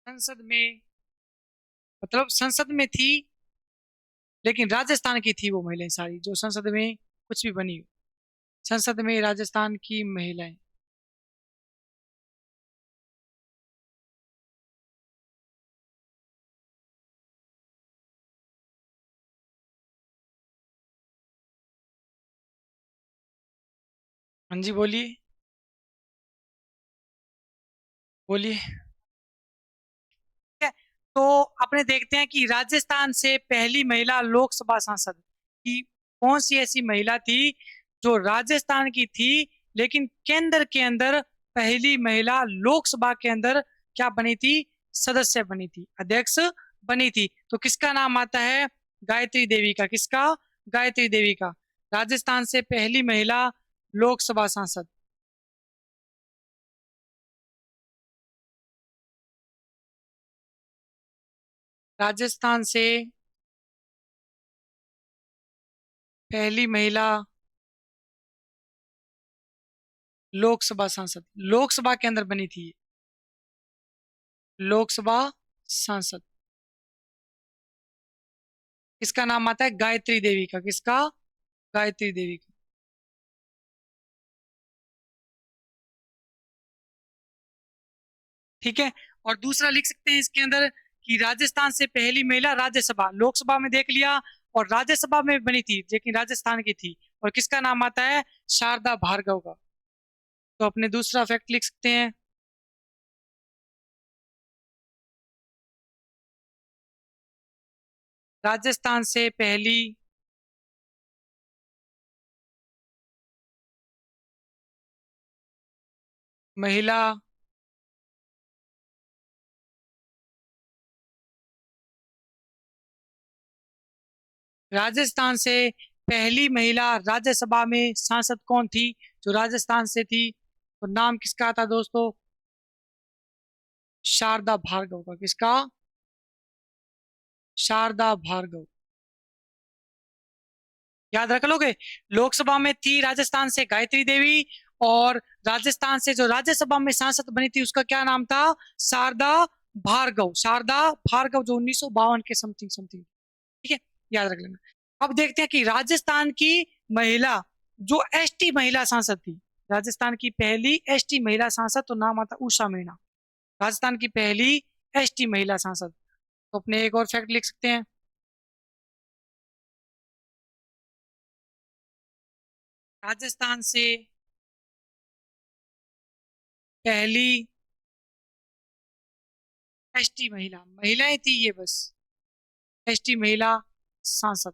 संसद में मतलब संसद में थी, लेकिन राजस्थान की थी वो महिलाएं सारी जो संसद में कुछ भी बनी हो। संसद में राजस्थान की महिलाएं। हाँ जी, बोलिए। बोलिए। है। तो अपने देखते हैं कि राजस्थान से पहली महिला लोकसभा सांसद की कौन सी ऐसी महिला थी जो राजस्थान की थी, लेकिन केंद्र के अंदर पहली महिला लोकसभा के अंदर क्या बनी थी? सदस्य बनी थी, अध्यक्ष बनी थी। तो किसका नाम आता है? गायत्री देवी का। किसका? गायत्री देवी का। राजस्थान से पहली महिला लोकसभा सांसद। राजस्थान से पहली महिला लोकसभा सांसद, लोकसभा के अंदर बनी थी ये। लोकसभा सांसद। किसका नाम आता है? गायत्री देवी का। किसका? गायत्री देवी का। ठीक है। और दूसरा लिख सकते हैं इसके अंदर कि राजस्थान से पहली महिला राज्यसभा, लोकसभा में देख लिया और राज्यसभा में बनी थी, लेकिन राजस्थान की थी। और किसका नाम आता है? शारदा भार्गव का। तो अपने दूसरा फैक्ट लिख सकते हैं, राजस्थान से पहली महिला राजस्थान से पहली महिला राज्यसभा में सांसद कौन थी जो राजस्थान से थी? तो नाम किसका था दोस्तों? शारदा भार्गव का। किसका? शारदा भार्गव। याद रख लोगे। लोकसभा में थी राजस्थान से गायत्री देवी, और राजस्थान से जो राज्यसभा में सांसद बनी थी उसका क्या नाम था? शारदा भार्गव। शारदा भार्गव जो 1952 के समथिंग समथिंग। ठीक है, याद रख लेना। अब देखते हैं कि राजस्थान की महिला जो एसटी महिला सांसद थी, राजस्थान की पहली एसटी महिला सांसद, तो नाम आता उषा मीणा। राजस्थान की पहली एसटी महिला सांसद। तो अपने एक और फैक्ट लिख सकते हैं, राजस्थान से पहली एसटी महिला, महिलाएं थी ये बस, एसटी महिला सांसद,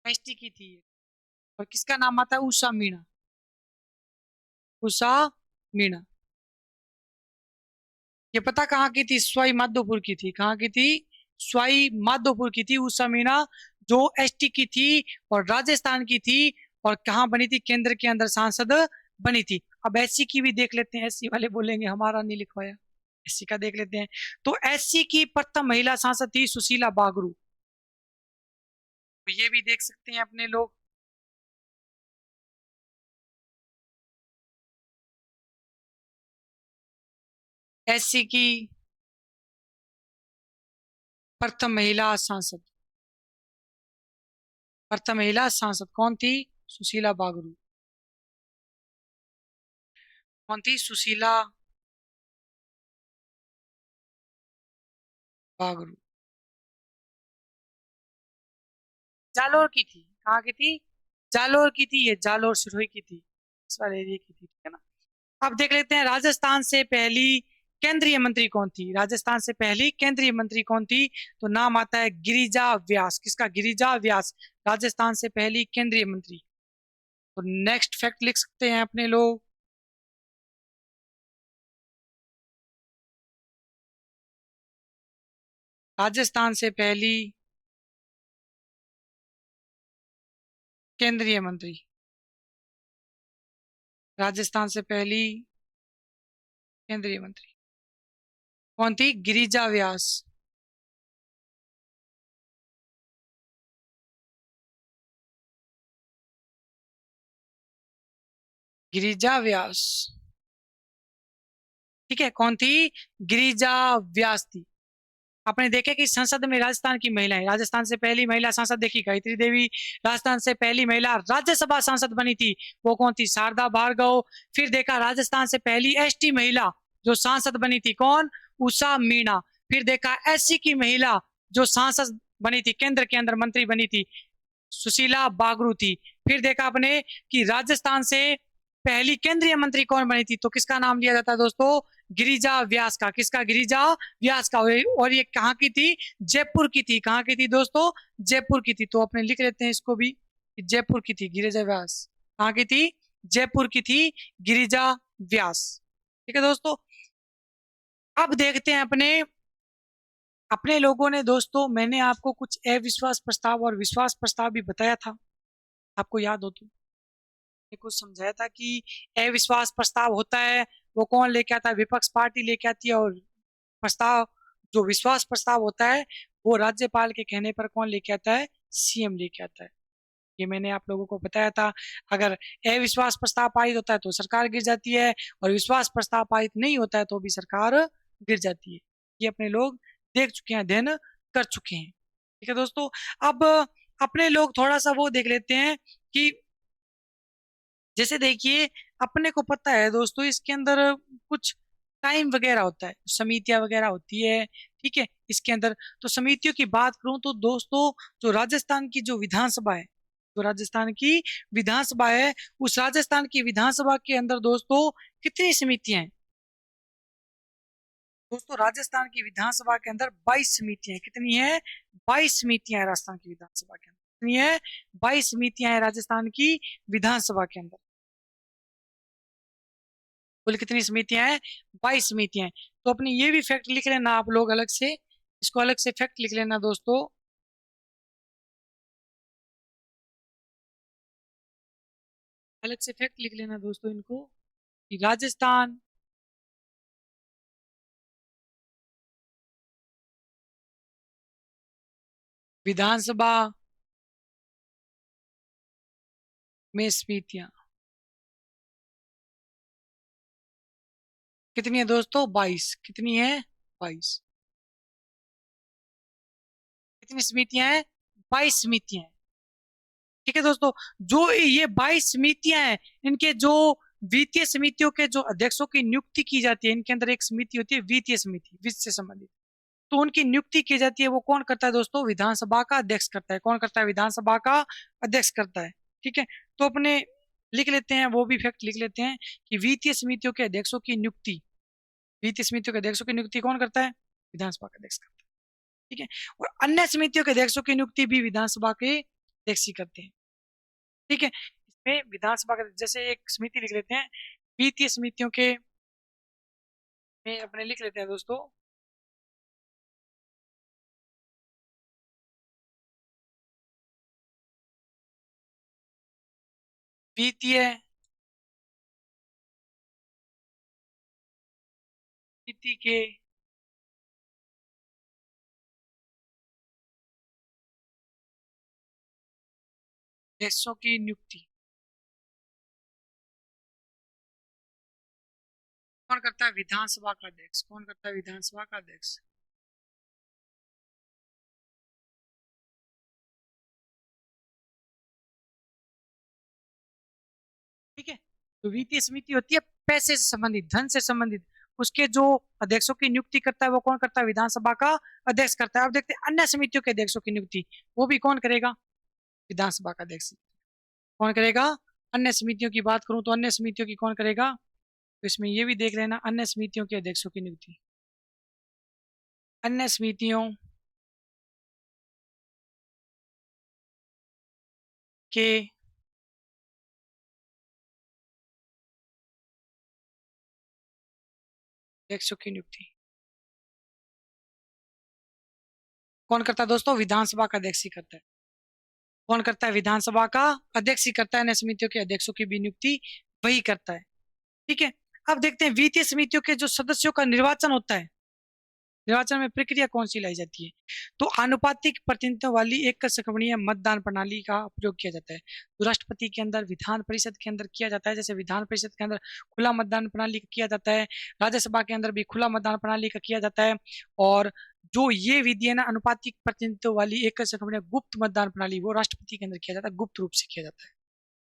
एसटी की थी ये। और किसका नाम आता है? उषा मीणा। उषा मीणा। ये पता कहाँ की थी? सवाई माधोपुर की थी। कहाँ की थी? सवाई माधोपुर की थी उषा मीणा, जो एसटी की थी और राजस्थान की थी। और कहाँ बनी थी? केंद्र के अंदर सांसद बनी थी। अब एससी की भी देख लेते हैं, एससी वाले बोलेंगे हमारा नहीं लिखवाया। एससी का देख लेते हैं। तो एससी की प्रथम महिला सांसद थी सुशीला बागरू। तो ये भी देख सकते हैं अपने लोग। एससी की प्रथम महिला सांसद, प्रथम महिला सांसद कौन थी? सुशीला बागरू। कौन थी? सुशीला बागरू। जालोर की थी। कहाँ की थी? जालोर की थी ये, जालोर सिरोही की थी, इस वाले एरिया की थी। ठीक है ना। अब देख लेते हैं राजस्थान से पहली केंद्रीय मंत्री कौन थी। राजस्थान से पहली केंद्रीय मंत्री कौन थी? तो नाम आता है गिरिजा व्यास। किसका? गिरिजा व्यास। राजस्थान से पहली केंद्रीय मंत्री। तो नेक्स्ट फैक्ट लिख सकते हैं अपने लोग, राजस्थान से पहली केंद्रीय मंत्री। राजस्थान से पहली केंद्रीय मंत्री कौन थी? गिरिजा व्यास। गिरिजा व्यास। ठीक है, कौन थी? गिरिजा व्यास थी। आपने देखा कि संसद में राजस्थान की महिलाएं, राजस्थान से पहली महिला सांसद देखी गायत्री देवी। राजस्थान से पहली महिला राज्यसभा सांसद बनी थी, वो कौन थी? शारदा भार्गव। फिर देखा राजस्थान से पहली एसटी महिला जो सांसद बनी थी, कौन? उषा मीणा। फिर देखा एससी की महिला जो सांसद बनी थी, केंद्र के अंदर मंत्री बनी थी, सुशीला बागरू थी। फिर देखा आपने कि राजस्थान से पहली केंद्रीय मंत्री कौन बनी थी, तो किसका नाम लिया जाता है दोस्तों? गिरिजा व्यास का। किसका? गिरिजा व्यास का। और ये कहाँ की थी? जयपुर की थी। कहाँ की थी दोस्तों? जयपुर की थी। तो अपने लिख लेते हैं इसको भी, जयपुर की थी गिरिजा व्यास। कहाँ की थी? जयपुर की थी गिरिजा व्यास। ठीक है दोस्तों, अब देखते हैं अपने अपने लोगों ने दोस्तों, मैंने आपको कुछ अविश्वास प्रस्ताव और विश्वास प्रस्ताव भी बताया था, आपको याद हो तो कुछ समझाया था कि अविश्वास प्रस्ताव होता है वो कौन लेके आता है? विपक्ष पार्टी लेके आती है। और प्रस्ताव, जो विश्वास प्रस्ताव होता है, वो राज्यपाल के कहने पर कौन लेके आता है? सीएम लेके आता है। ये मैंने आप लोगों को बताया था। अगर अविश्वास प्रस्ताव पारित होता है तो सरकार गिर जाती है, और विश्वास प्रस्ताव पारित नहीं होता है तो भी सरकार गिर जाती है। ये अपने लोग देख चुके हैं, अध्ययन कर चुके हैं। ठीक है दोस्तों, अब अपने लोग थोड़ा सा वो देख लेते हैं कि जैसे देखिए, अपने को पता है दोस्तों इसके अंदर कुछ टाइम वगैरह होता है, समितियां वगैरह होती है। ठीक है, इसके अंदर तो समितियों की बात करूं तो दोस्तों, जो राजस्थान की जो विधानसभा है, जो राजस्थान की विधानसभा है, उस राजस्थान की विधानसभा के अंदर दोस्तों कितनी समितियां हैं? दोस्तों राजस्थान की विधानसभा के अंदर 22 समितियां हैं। कितनी है? 22 समितियां हैं राजस्थान की विधानसभा के अंदर। कितनी है? 22 समितियां हैं राजस्थान की विधानसभा के अंदर। कुल कितनी समितियां हैं? 22 समितियां हैं। तो अपने ये भी फैक्ट लिख लेना आप लोग अलग से, इसको अलग से फैक्ट लिख लेना दोस्तों। अलग से फैक्ट लिख लेना दोस्तों इनको, कि राजस्थान विधानसभा में समितियां कितनी है दोस्तों? 22। कितनी है? 22। कितनी समितियां हैं? 22 समितियां हैं। ठीक है दोस्तों, जो ये 22 समितियां हैं, इनके जो वित्तीय समितियों के जो अध्यक्षों की नियुक्ति की जाती है, इनके अंदर एक समिति होती है वित्तीय समिति, वित्त से संबंधित। तो उनकी नियुक्ति की जाती है, वो कौन करता है दोस्तों? विधानसभा का अध्यक्ष करता है। कौन करता है? विधानसभा का अध्यक्ष करता है। ठीक है, तो अपने लिख लेते हैं, वो भी फैक्ट लिख लेते हैं कि वित्तीय समितियों के अध्यक्षों की नियुक्ति, वित्तीय समितियों के अध्यक्षों की नियुक्ति कौन करता है? विधानसभा का अध्यक्ष करता है। ठीक है, और अन्य समितियों के अध्यक्षों की नियुक्ति भी विधानसभा के अध्यक्ष ही करते हैं। ठीक है, इसमें विधानसभा का जैसे एक समिति लिख लेते हैं, वित्तीय समितियों के में अपने लिख लेते हैं दोस्तों, वित्तीय समिति के अध्यक्षों की नियुक्ति कौन करता है? विधानसभा का अध्यक्ष। कौन करता है? विधानसभा का अध्यक्ष। ठीक है, तो वित्तीय समिति होती है पैसे से संबंधित, धन से संबंधित। उसके जो अध्यक्षों की नियुक्ति करता है वो कौन करता है? विधानसभा का अध्यक्ष करता है। अब देखते हैं अन्य समितियों के अध्यक्षों की नियुक्ति, वो भी कौन करेगा? विधानसभा का अध्यक्ष। कौन करेगा? अन्य समितियों की बात करूं तो अन्य समितियों की कौन करेगा? तो इसमें ये भी देख लेना, अन्य समितियों के अध्यक्षों की नियुक्ति, अन्य समितियों के अध्यक्षों की नियुक्ति। कौन करता है दोस्तों? विधानसभा का अध्यक्ष ही करता है। कौन करता है? विधानसभा का अध्यक्ष ही करता है। न्याय समितियों के अध्यक्षों की भी नियुक्ति वही करता है। ठीक है। अब देखते हैं वित्तीय समितियों के जो सदस्यों का निर्वाचन होता है, निर्वाचन में प्रक्रिया कौन सी लाई जाती है? तो आनुपातिक प्रतिनिधित्व वाली एक संगणीय मतदान प्रणाली का प्रयोग किया जाता है। तो राष्ट्रपति के अंदर, विधान परिषद के अंदर किया जाता है। जैसे विधान परिषद के अंदर खुला मतदान प्रणाली का किया जाता है, राज्यसभा के अंदर भी खुला मतदान प्रणाली का किया जाता है। और जो ये विधि है ना, अनुपातिक प्रतिनिधित्व वाली एक संगणीय गुप्त मतदान प्रणाली, वो राष्ट्रपति के अंदर किया जाता है, गुप्त रूप से किया जाता है।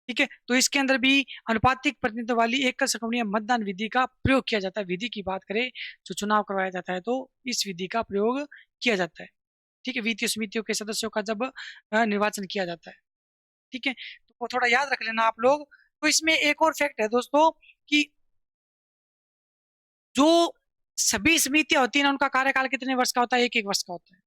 ठीक है। तो इसके अंदर भी अनुपातिक प्रतिनिधित्व वाली एक संगणीय मतदान विधि का प्रयोग किया जाता है। विधि की बात करें, जो चुनाव करवाया जाता है, तो इस विधि का प्रयोग किया जाता है। ठीक है। वित्तीय समितियों के सदस्यों का जब निर्वाचन किया जाता है। ठीक है। तो वो थोड़ा याद रख लेना आप लोग। तो इसमें एक और फैक्ट है दोस्तों, कि जो सभी समितियां होती है ना, उनका कार्यकाल कितने वर्ष का होता है? एक एक वर्ष का होता है।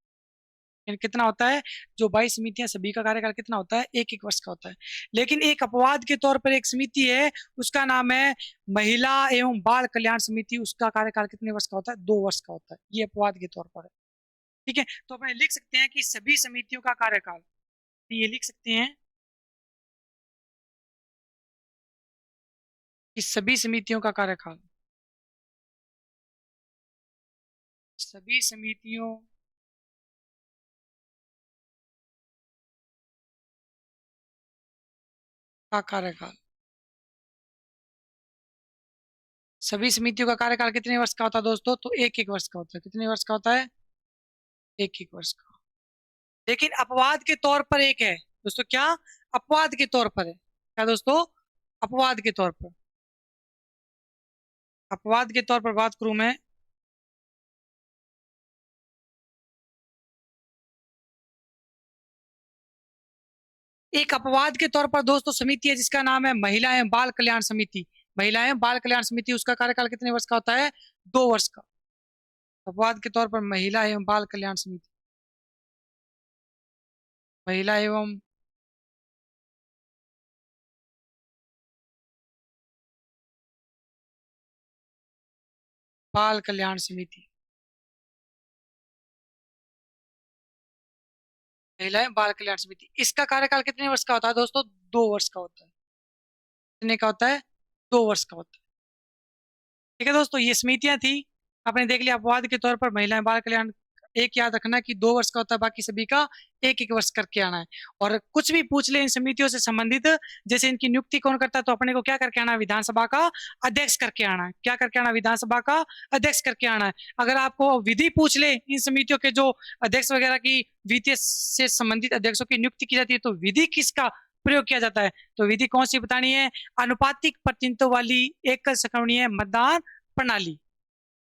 यानी कितना होता है? जो 22 समितियां, सभी का कार्यकाल कितना होता है? एक एक वर्ष का होता है। लेकिन एक अपवाद के तौर पर एक समिति है, उसका नाम है महिला एवं बाल कल्याण समिति। उसका कार्यकाल कितने वर्ष का होता है? 2 वर्ष का होता है। ये अपवाद के तौर पर है। ठीक है। तो अपने लिख सकते हैं कि सभी समितियों का कार्यकाल, ये लिख सकते हैं कि सभी समितियों का कार्यकाल, सभी समितियों का कार्यकाल, सभी समितियों का कार्यकाल कितने वर्ष का होता है दोस्तों? तो एक एक वर्ष का होता है। कितने वर्ष का होता है? एक एक वर्ष का। लेकिन अपवाद के तौर पर एक है दोस्तों। क्या? अपवाद के तौर पर है। क्या दोस्तों? अपवाद के तौर पर, अपवाद के तौर पर बात करूं मैं, एक अपवाद के तौर पर दोस्तों समिति है जिसका नाम है महिला एवं बाल कल्याण समिति। महिला एवं बाल कल्याण समिति, उसका कार्यकाल कितने वर्ष का होता है? 2 वर्ष का। अपवाद के तौर पर महिला एवं बाल कल्याण समिति, महिला एवं बाल कल्याण समिति, महिला एवं बाल कल्याण समिति, इसका कार्यकाल कितने वर्ष का होता है दोस्तों? 2 वर्ष का होता है। कितने का होता है? 2 वर्ष का होता है। ठीक है दोस्तों, ये समितियां थी। आपने देख लिया अपवाद के तौर पर महिला एवं बाल कल्याण। एक याद रखना कि 2 वर्ष का होता है, बाकी सभी का एक एक वर्ष करके आना है। और कुछ भी पूछ ले इन समितियों से संबंधित, जैसे इनकी नियुक्ति कौन करता है, तो अपने को क्या करके आना है? विधानसभा का अध्यक्ष करके आना है। क्या करके आना है? विधानसभा का अध्यक्ष करके आना है। अगर आपको विधि पूछ ले इन समितियों के जो अध्यक्ष वगैरह की, वित्तीय से संबंधित अध्यक्षों की नियुक्ति की जाती है, तो विधि किसका प्रयोग किया जाता है? तो विधि कौन सी बतानी है? अनुपातिक प्रतिनिधित्व वाली एकल संगणीय मतदान प्रणाली।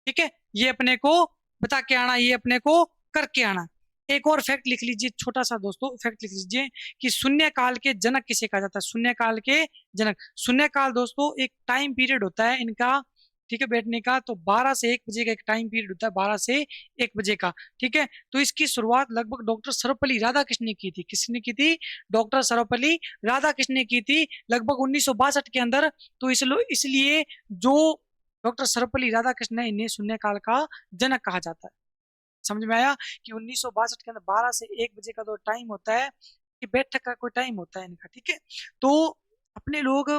ठीक है। ये अपने को बता के आना, ये अपने को करके आना। एक और फैक्ट लिख लीजिए, छोटा सा दोस्तों फैक्ट लिख लीजिए, कि शून्य काल के जनक किसे कहा जाता है? शून्य काल के जनक, शून्य काल दोस्तों एक टाइम पीरियड होता है इनका। ठीक है, बैठने का। तो 12 से 1 बजे का एक टाइम पीरियड होता है, 12 से 1 बजे का। ठीक है। तो इसकी शुरुआत लगभग डॉक्टर सर्वपल्ली राधाकृष्ण ने की थी। किसने की थी? डॉक्टर सर्वपल्ली राधाकृष्ण ने की थी, लगभग 1962 के अंदर। तो इसलिए जो डॉक्टर सर्वपल्ली राधाकृष्ण है, इन्हें शून्यकाल का जनक कहा जाता है। समझ में आया कि 1962 के अंदर 12 से 1 बजे का जो टाइम होता है, ये बैठक का कोई टाइम होता है इनका। ठीक है। तो अपने लोग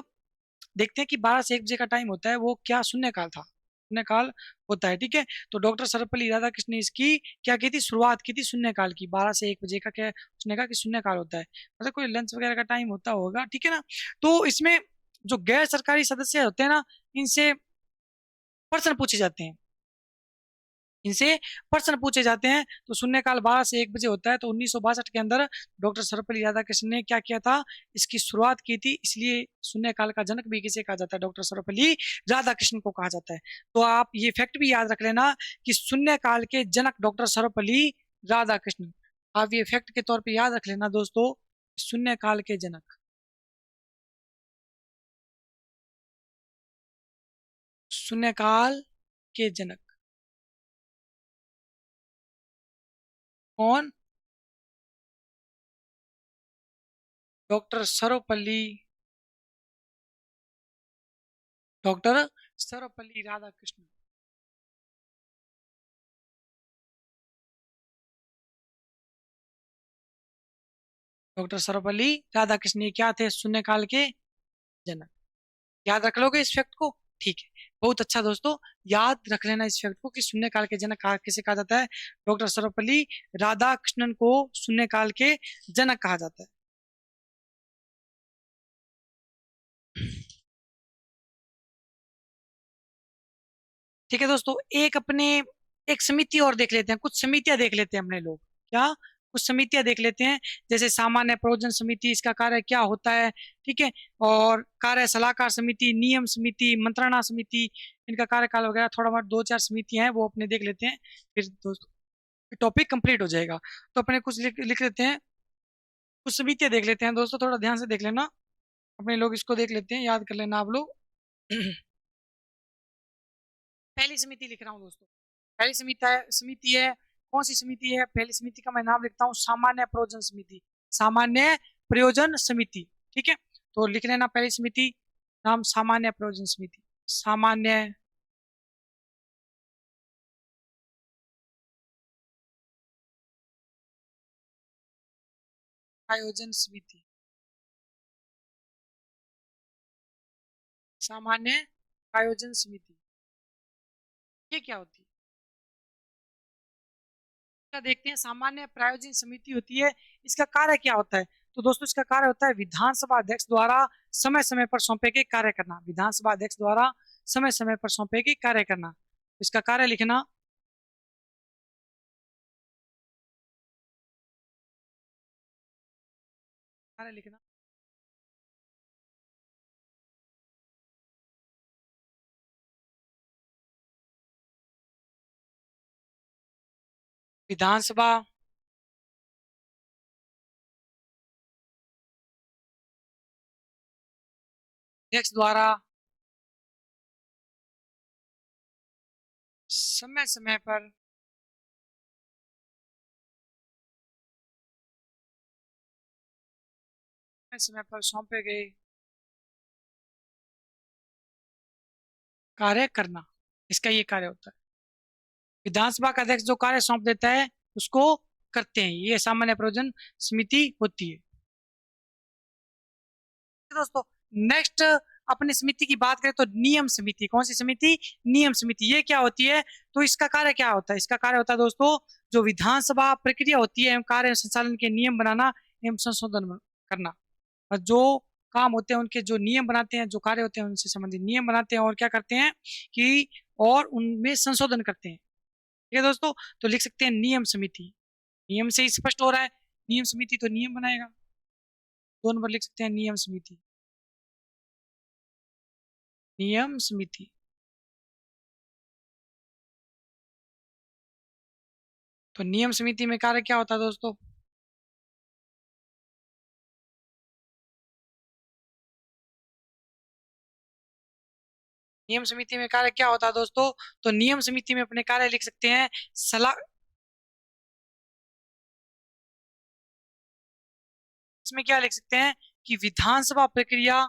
देखते हैं कि 12 से 1 बजे का टाइम होता है, वो क्या? शून्यकाल था, शून्यकाल होता है। ठीक है। तो डॉक्टर सर्वपल्ली राधाकृष्ण ने इसकी क्या की थी? शुरुआत की थी शून्यकाल की। 12 से 1 बजे का क्या उसने कहा कि शून्यकाल होता है, मतलब कोई लंच वगैरह का टाइम होता होगा। ठीक है ना। तो इसमें जो गैर सरकारी सदस्य होते हैं ना, इनसे प्रश्न पूछे जाते हैं, इनसे प्रश्न पूछे जाते हैं। तो शून्यकाल 12 से 1 बजे होता है। तो 1962 के अंदर डॉक्टर सर्वपल्ली राधाकृष्ण ने क्या किया था? इसकी शुरुआत की थी। इसलिए शून्यकाल का जनक भी किसे कहा जाता है? डॉक्टर सर्वपल्ली राधाकृष्ण को कहा जाता है। तो आप ये फैक्ट भी याद रख लेना कि शून्यकाल के जनक डॉक्टर सर्वपल्ली राधाकृष्ण। आप ये फैक्ट के तौर पर याद रख लेना दोस्तों, शून्यकाल के जनक, शून्यकाल के जनक कौन? Doctor Sarvepalli, doctor Sarvepalli Radhakrishna. Doctor Sarvepalli Radhakrishnan ये क्या थे? शून्यकाल के जनक। याद रख लोगे इस फैक्ट को? ठीक है, बहुत अच्छा दोस्तों, याद रख लेना इस फैक्ट को कि शून्यकाल के जनक किसे कहा जाता है? डॉक्टर सर्वपल्ली राधाकृष्णन को शून्यकाल के जनक कहा जाता है। ठीक है दोस्तों, एक समिति और देख लेते हैं, कुछ समितियां देख लेते हैं अपने लोग। क्या? कुछ समितियां देख लेते हैं, जैसे सामान्य प्रयोजन समिति, इसका कार्य क्या होता है? ठीक है। और कार्य सलाहकार समिति, नियम समिति, मंत्रणा समिति, इनका कार्यकाल वगैरह थोड़ा बहुत 2-4 समितियां हैं, वो अपने देख लेते हैं, फिर दोस्तों टॉपिक कंप्लीट हो जाएगा। तो अपने कुछ लिख लेते हैं, कुछ समितियां देख लेते हैं दोस्तों, थोड़ा ध्यान से देख लेना। अपने लोग इसको देख लेते हैं, याद कर लेना आप लोग। पहली समिति लिख रहा हूँ दोस्तों। पहली समिति है, कौन सी समिति है? पहली समिति का मैं नाम लिखता हूँ सामान्य प्रयोजन समिति। सामान्य प्रयोजन समिति। ठीक है, तो लिख लेना पहली समिति नाम सामान्य प्रयोजन समिति। सामान्य आयोजन समिति। सामान्य आयोजन समिति, ये क्या होती है? क्या देखते हैं, सामान्य प्रायोजन समिति होती है, इसका कार्य क्या होता है? तो दोस्तों इसका कार्य होता है विधानसभा अध्यक्ष द्वारा समय समय पर सौंपे गए कार्य करना। विधानसभा अध्यक्ष द्वारा समय समय पर सौंपे गए कार्य करना, इसका कार्य लिखना। कार्य लिखना, विधानसभा अध्यक्ष द्वारा समय समय पर सौंपे गए कार्य करना, इसका ये कार्य होता है। विधानसभा का अध्यक्ष जो कार्य सौंप देता है उसको करते हैं, ये सामान्य प्रयोजन समिति होती है। दोस्तों नेक्स्ट अपनी समिति की बात करें तो नियम समिति। कौन सी समिति? नियम समिति। ये क्या होती है? तो इसका कार्य क्या होता है? इसका कार्य होता है दोस्तों, जो विधानसभा प्रक्रिया होती है एवं कार्य संचालन के नियम बनाना एवं संशोधन करना। और जो काम होते हैं उनके जो नियम बनाते हैं, जो कार्य होते हैं उनसे संबंधित नियम बनाते हैं और क्या करते हैं कि और उनमें संशोधन करते हैं। ठीक है दोस्तों, तो लिख सकते हैं नियम समिति। नियम से ही स्पष्ट हो रहा है, नियम समिति तो नियम बनाएगा। 2 नंबर लिख सकते हैं नियम समिति। नियम समिति, तो नियम समिति में कार्य क्या होता है दोस्तों? नियम समिति में कार्य क्या होता है दोस्तों? तो नियम समिति में अपने कार्य लिख सकते हैं सलाह। इसमें क्या लिख सकते हैं कि विधानसभा प्रक्रिया,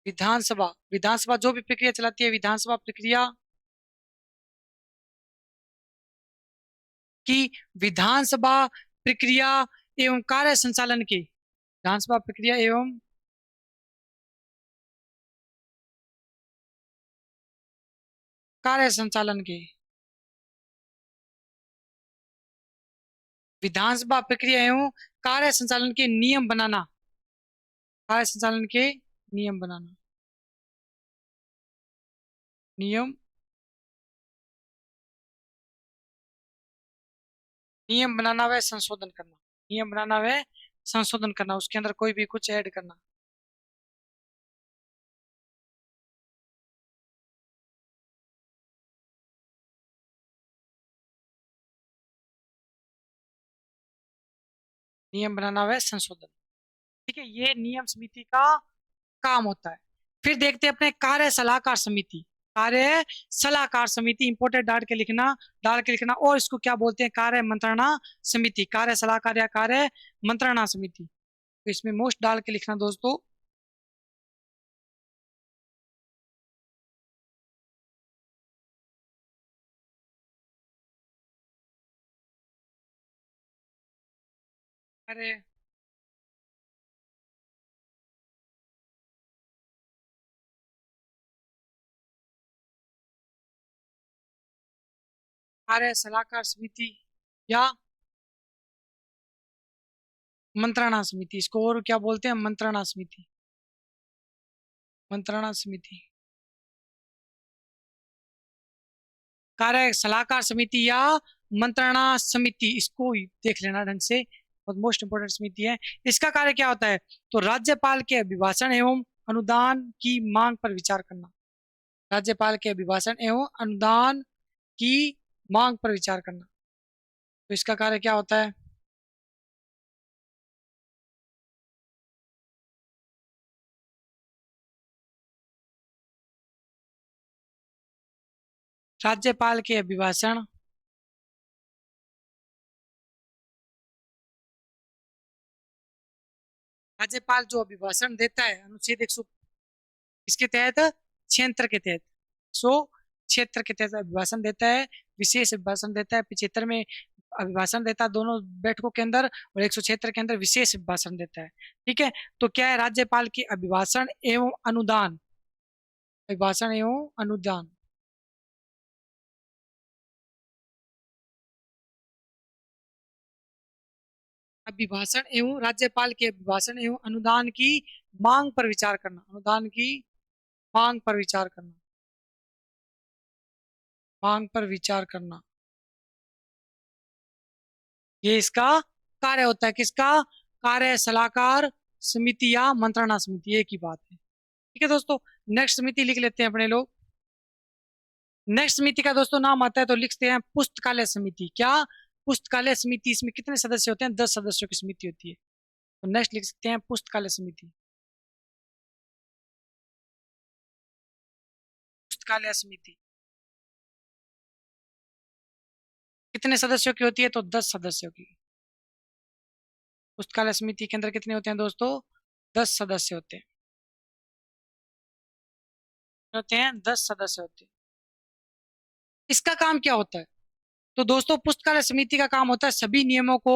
विधानसभा जो भी प्रक्रिया चलाती है, विधानसभा प्रक्रिया की, विधानसभा प्रक्रिया एवं कार्य संचालन के, विधानसभा प्रक्रिया एवं कार्य संचालन के, विधानसभा प्रक्रिया एवं कार्य संचालन के नियम बनाना। कार्य संचालन के नियम बनाना, नियम नियम बनाना व संशोधन करना। नियम बनाना व संशोधन करना, उसके अंदर कोई भी कुछ ऐड करना। नियम बनाना व संशोधन। ठीक है, ये नियम समिति का काम होता है। फिर देखते हैं अपने कार्य सलाहकार समिति। कार्य सलाहकार समिति इंपोर्टेंट डाल के लिखना। और इसको क्या बोलते हैं? कार्य मंत्रणा समिति। कार्य सलाहकार या कार्य मंत्रणा समिति, तो इसमें मोस्ट डाल के लिखना दोस्तों। अरे कार्य सलाहकार समिति या मंत्रणा समिति, इसको और क्या बोलते हैं, मंत्रणा समिति, मंत्रणा समिति। कार्य सलाहकार समिति या मंत्रणा समिति, इसको ही देख लेना ढंग से, बहुत मोस्ट इंपोर्टेंट समिति है। इसका कार्य क्या होता है, तो राज्यपाल के अभिभाषण एवं अनुदान की मांग पर विचार करना। राज्यपाल के अभिभाषण एवं अनुदान की मांग पर विचार करना, तो इसका कार्य क्या होता है। राज्यपाल के अभिभाषण राज्यपाल जो अभिभाषण देता है अनुच्छेद 100 इसके तहत, क्षेत्र के तहत, सो क्षेत्र के तहत अभिभाषण देता है, विशेष अभिभाषण देता है, 75 में अभिभाषण देता है दोनों बैठकों के अंदर, और 176 के अंदर विशेष अभिभाषण देता है। ठीक है, तो क्या है, राज्यपाल के अभिभाषण एवं अनुदान, अभिभाषण एवं अनुदान, अभिभाषण एवं राज्यपाल के अभिभाषण एवं अनुदान की मांग पर विचार करना, अनुदान की मांग पर विचार करना, मांग पर विचार करना, ये इसका कार्य होता है। किसका कार्य, सलाहकार समिति या मंत्रणा समिति, एक ही बात है। ठीक है दोस्तों, नेक्स्ट समिति लिख लेते हैं अपने लोग। नेक्स्ट समिति का दोस्तों नाम आता है, तो लिखते हैं पुस्तकालय समिति। क्या, पुस्तकालय समिति। इसमें कितने सदस्य होते हैं, 10 सदस्यों की समिति होती है। तो नेक्स्ट लिख सकते हैं पुस्तकालय समिति, पुस्तकालय समिति कितने सदस्यों की होती है, तो 10 सदस्यों की। पुस्तकालय समिति के अंदर कितने होते हैं दोस्तों, 10 सदस्य होते हैं, 10 सदस्य होते हैं। इसका काम क्या होता है, तो दोस्तों पुस्तकालय समिति का काम होता है सभी नियमों को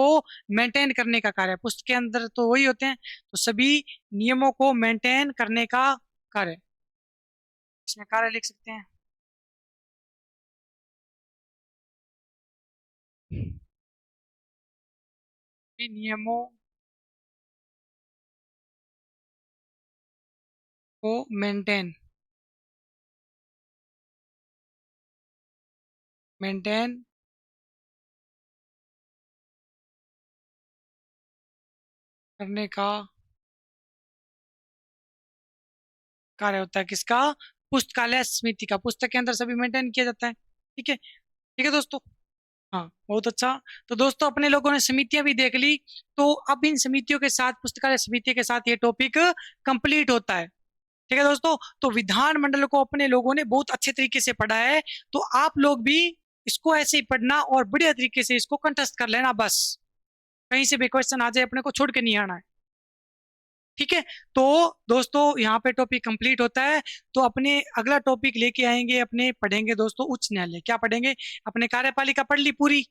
मेंटेन करने का कार्य। पुस्तक के अंदर तो वही होते हैं, तो सभी नियमों को मेंटेन करने का कार्य, इसमें कार्य लिख सकते हैं। सभी नियमों को मेंटेन मेंटेन करने का कार्य होता है। किसका, पुस्तकालय समिति का। पुस्तक के अंदर सभी मेंटेन किया जाता है। ठीक है, ठीक है दोस्तों। हाँ, बहुत अच्छा। तो दोस्तों अपने लोगों ने समितियां भी देख ली, तो अब इन समितियों के साथ, पुस्तकालय समिति के साथ ये टॉपिक कंप्लीट होता है। ठीक है दोस्तों, तो विधानमंडल को अपने लोगों ने बहुत अच्छे तरीके से पढ़ा है, तो आप लोग भी इसको ऐसे ही पढ़ना और बढ़िया तरीके से इसको कंठस्थ कर लेना। बस कहीं से भी क्वेश्चन आ जाए, अपने को छोड़ के नहीं आना है। ठीक है, तो दोस्तों यहाँ पे टॉपिक कंप्लीट होता है। तो अपने अगला टॉपिक लेके आएंगे, अपने पढ़ेंगे दोस्तों उच्च न्यायालय। क्या पढ़ेंगे, अपने कार्यपालिका पढ़ ली पूरी।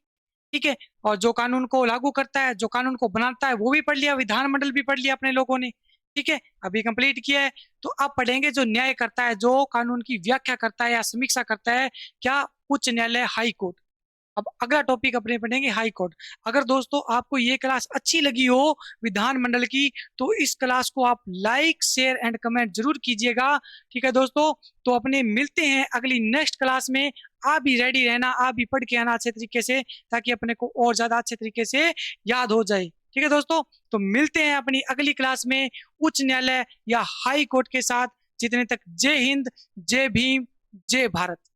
ठीक है, और जो कानून को लागू करता है, जो कानून को बनाता है, वो भी पढ़ लिया, विधानमंडल भी पढ़ लिया अपने लोगों ने। ठीक है, अभी कंप्लीट किया है। तो अब पढ़ेंगे जो न्याय करता है, जो कानून की व्याख्या करता है या समीक्षा करता है, क्या, उच्च न्यायालय, हाई कोर्ट। अब अगला टॉपिक अपने पढ़ेंगे हाई कोर्ट। अगर दोस्तों आपको ये क्लास अच्छी लगी हो विधानमंडल की, तो इस क्लास को आप लाइक, शेयर एंड कमेंट जरूर कीजिएगा। ठीक है दोस्तों, तो अपने मिलते हैं अगली नेक्स्ट क्लास में। आप भी रेडी रहना, आप भी पढ़ के आना अच्छे तरीके से, ताकि अपने को और ज्यादा अच्छे तरीके से याद हो जाए। ठीक है दोस्तों, तो मिलते हैं अपनी अगली क्लास में उच्च न्यायालय या हाई कोर्ट के साथ। जितने तक, जय हिंद, जय भीम, जय भारत।